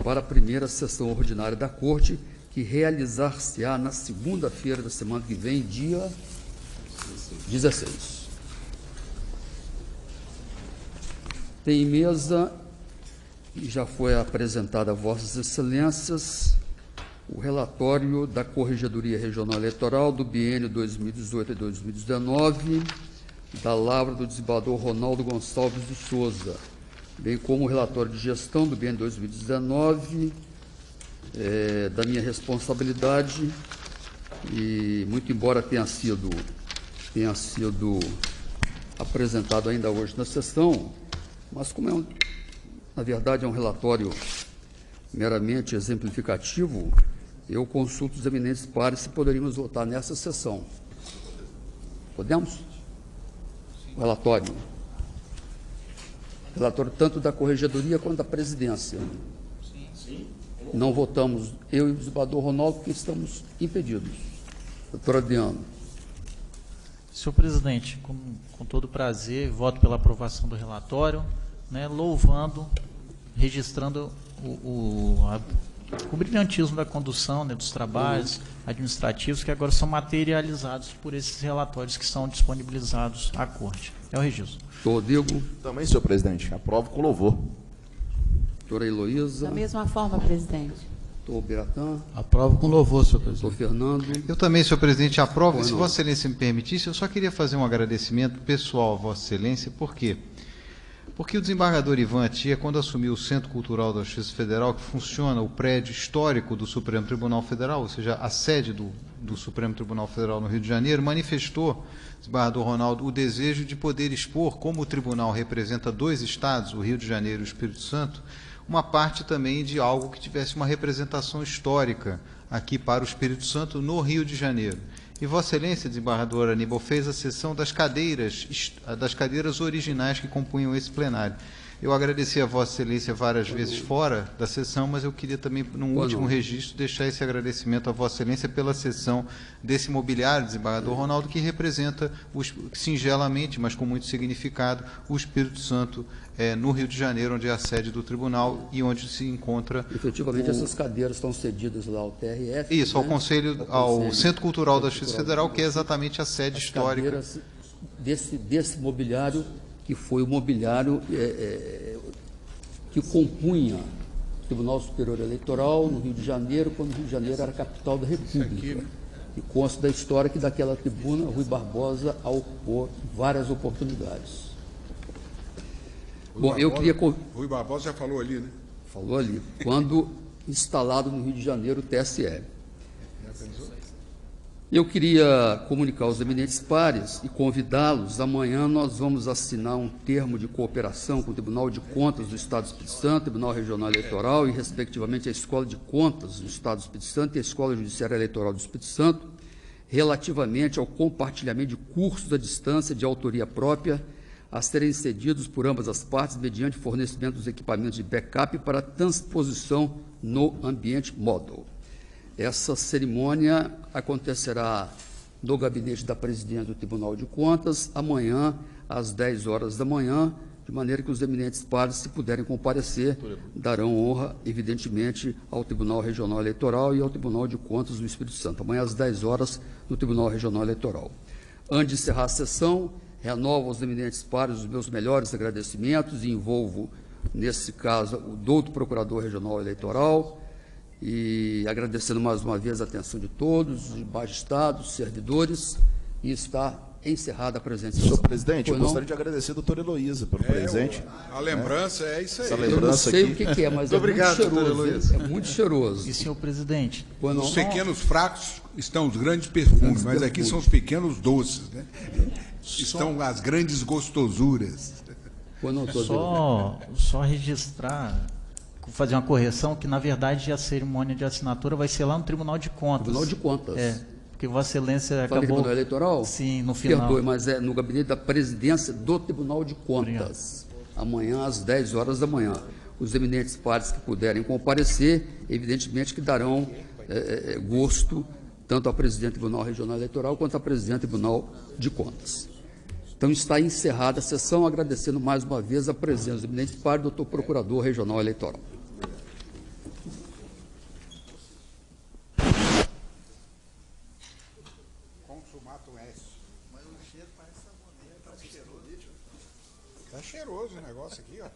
para a primeira sessão ordinária da Corte, que realizar-se-á na segunda-feira da semana que vem, dia 16. Tem mesa, e já foi apresentada a Vossas Excelências, o relatório da Corregedoria Regional Eleitoral do biênio 2018 e 2019, da lavra do desembargador Ronaldo Gonçalves de Souza, bem como o relatório de gestão do biênio 2019, da minha responsabilidade, e muito embora tenha sido apresentado ainda hoje na sessão, mas como na verdade é um relatório meramente exemplificativo, eu consulto os eminentes pares se poderíamos votar nessa sessão. Podemos? O relatório. Relatório tanto da Corregedoria quanto da Presidência. Sim. Não votamos, eu e o desembargador Ronaldo, porque estamos impedidos. Doutor Adriano. Senhor presidente, com todo prazer, voto pela aprovação do relatório, né, louvando, registrando o brilhantismo da condução, né, dos trabalhos administrativos que agora são materializados por esses relatórios que são disponibilizados à Corte. É o registro. Doutor Diego. Também, senhor presidente, aprovo com louvor. Doutora Heloísa. Da mesma forma, presidente. Doutor Biratã. Aprovo com louvor, senhor presidente. Doutor Fernando. Eu também, senhor presidente, aprovo. Se Vossa Excelência me permitisse, eu só queria fazer um agradecimento pessoal a Vossa Excelência. Por quê? Porque o desembargador Ivan Atia, quando assumiu o Centro Cultural da Justiça Federal, que funciona o prédio histórico do Supremo Tribunal Federal, ou seja, a sede do Supremo Tribunal Federal no Rio de Janeiro, manifestou, desembargador Ronaldo, o desejo de poder expor, como o tribunal representa 2 estados, o Rio de Janeiro e o Espírito Santo, uma parte também de algo que tivesse uma representação histórica aqui para o Espírito Santo no Rio de Janeiro. E Vossa Excelência, desembargador Aníbal, fez a sessão das cadeiras originais que compunham esse plenário. Eu agradeci a Vossa Excelência várias vezes fora da sessão, mas eu queria também, num último registro, deixar esse agradecimento a Vossa Excelência pela cessão desse mobiliário, desembargador Ronaldo, que representa, singelamente, mas com muito significado, o Espírito Santo no Rio de Janeiro, onde é a sede do tribunal e onde se encontra... Efetivamente, essas cadeiras estão cedidas lá ao TRF. Isso, né? ao Centro Cultural da Justiça Federal, que é exatamente a sede histórica. Cadeiras desse mobiliário, que foi o mobiliário que compunha o Tribunal Superior Eleitoral no Rio de Janeiro, quando o Rio de Janeiro era a capital da República. E consta da história que daquela tribuna, Rui Barbosa a ocupou várias oportunidades. Bom, eu queria... Rui Barbosa já falou ali, né? Falou ali. Quando instalado no Rio de Janeiro o TSE. Eu queria comunicar aos eminentes pares e convidá-los. Amanhã nós vamos assinar um termo de cooperação com o Tribunal de Contas do Estado do Espírito Santo, Tribunal Regional Eleitoral e, respectivamente, a Escola de Contas do Estado do Espírito Santo e a Escola Judiciária Eleitoral do Espírito Santo, relativamente ao compartilhamento de cursos à distância de autoria própria a serem cedidos por ambas as partes mediante fornecimento dos equipamentos de backup para transposição no ambiente módulo. Essa cerimônia acontecerá no gabinete da presidente do Tribunal de Contas, amanhã, às 10 horas da manhã, de maneira que os eminentes pares, se puderem comparecer, darão honra, evidentemente, ao Tribunal Regional Eleitoral e ao Tribunal de Contas do Espírito Santo. Amanhã, às 10 horas, no Tribunal Regional Eleitoral. Antes de encerrar a sessão, renovo aos eminentes pares os meus melhores agradecimentos e envolvo, nesse caso, o doutor Procurador Regional Eleitoral, e agradecendo mais uma vez a atenção de todos, os magistrados, servidores, E está encerrada a presente Senhor sessão. presidente, eu Pois não? gostaria de agradecer a doutora Heloísa pelo presente. A lembrança é isso aí. Essa Eu não lembrança sei aqui. o que é, mas Obrigado, é muito doutora cheiroso. Heloísa. É muito cheiroso. E, senhor presidente, Pois não? Nos pequenos fracos estão os grandes perfumes, mas aqui são os pequenos doces, né? Estão as grandes gostosuras. Pois não, doutor Adelino? só registrar, fazer uma correção, que na verdade a cerimônia de assinatura vai ser lá no Tribunal de Contas. Tribunal de Contas. É, porque Vossa Excelência Falei acabou... Tribunal Eleitoral? Sim, no final. Perdoe, mas é no gabinete da presidência do Tribunal de Contas. Amanhã, às 10 horas da manhã. Os eminentes pares que puderem comparecer, evidentemente que darão gosto tanto ao presidente do Tribunal Regional Eleitoral quanto ao presidente do Tribunal de Contas. Então, está encerrada a sessão, agradecendo mais uma vez a presença do eminente pares, doutor Procurador Regional Eleitoral. Consumato S. Mas o cheiro parece sabonete. Tá cheiroso o negócio aqui, ó.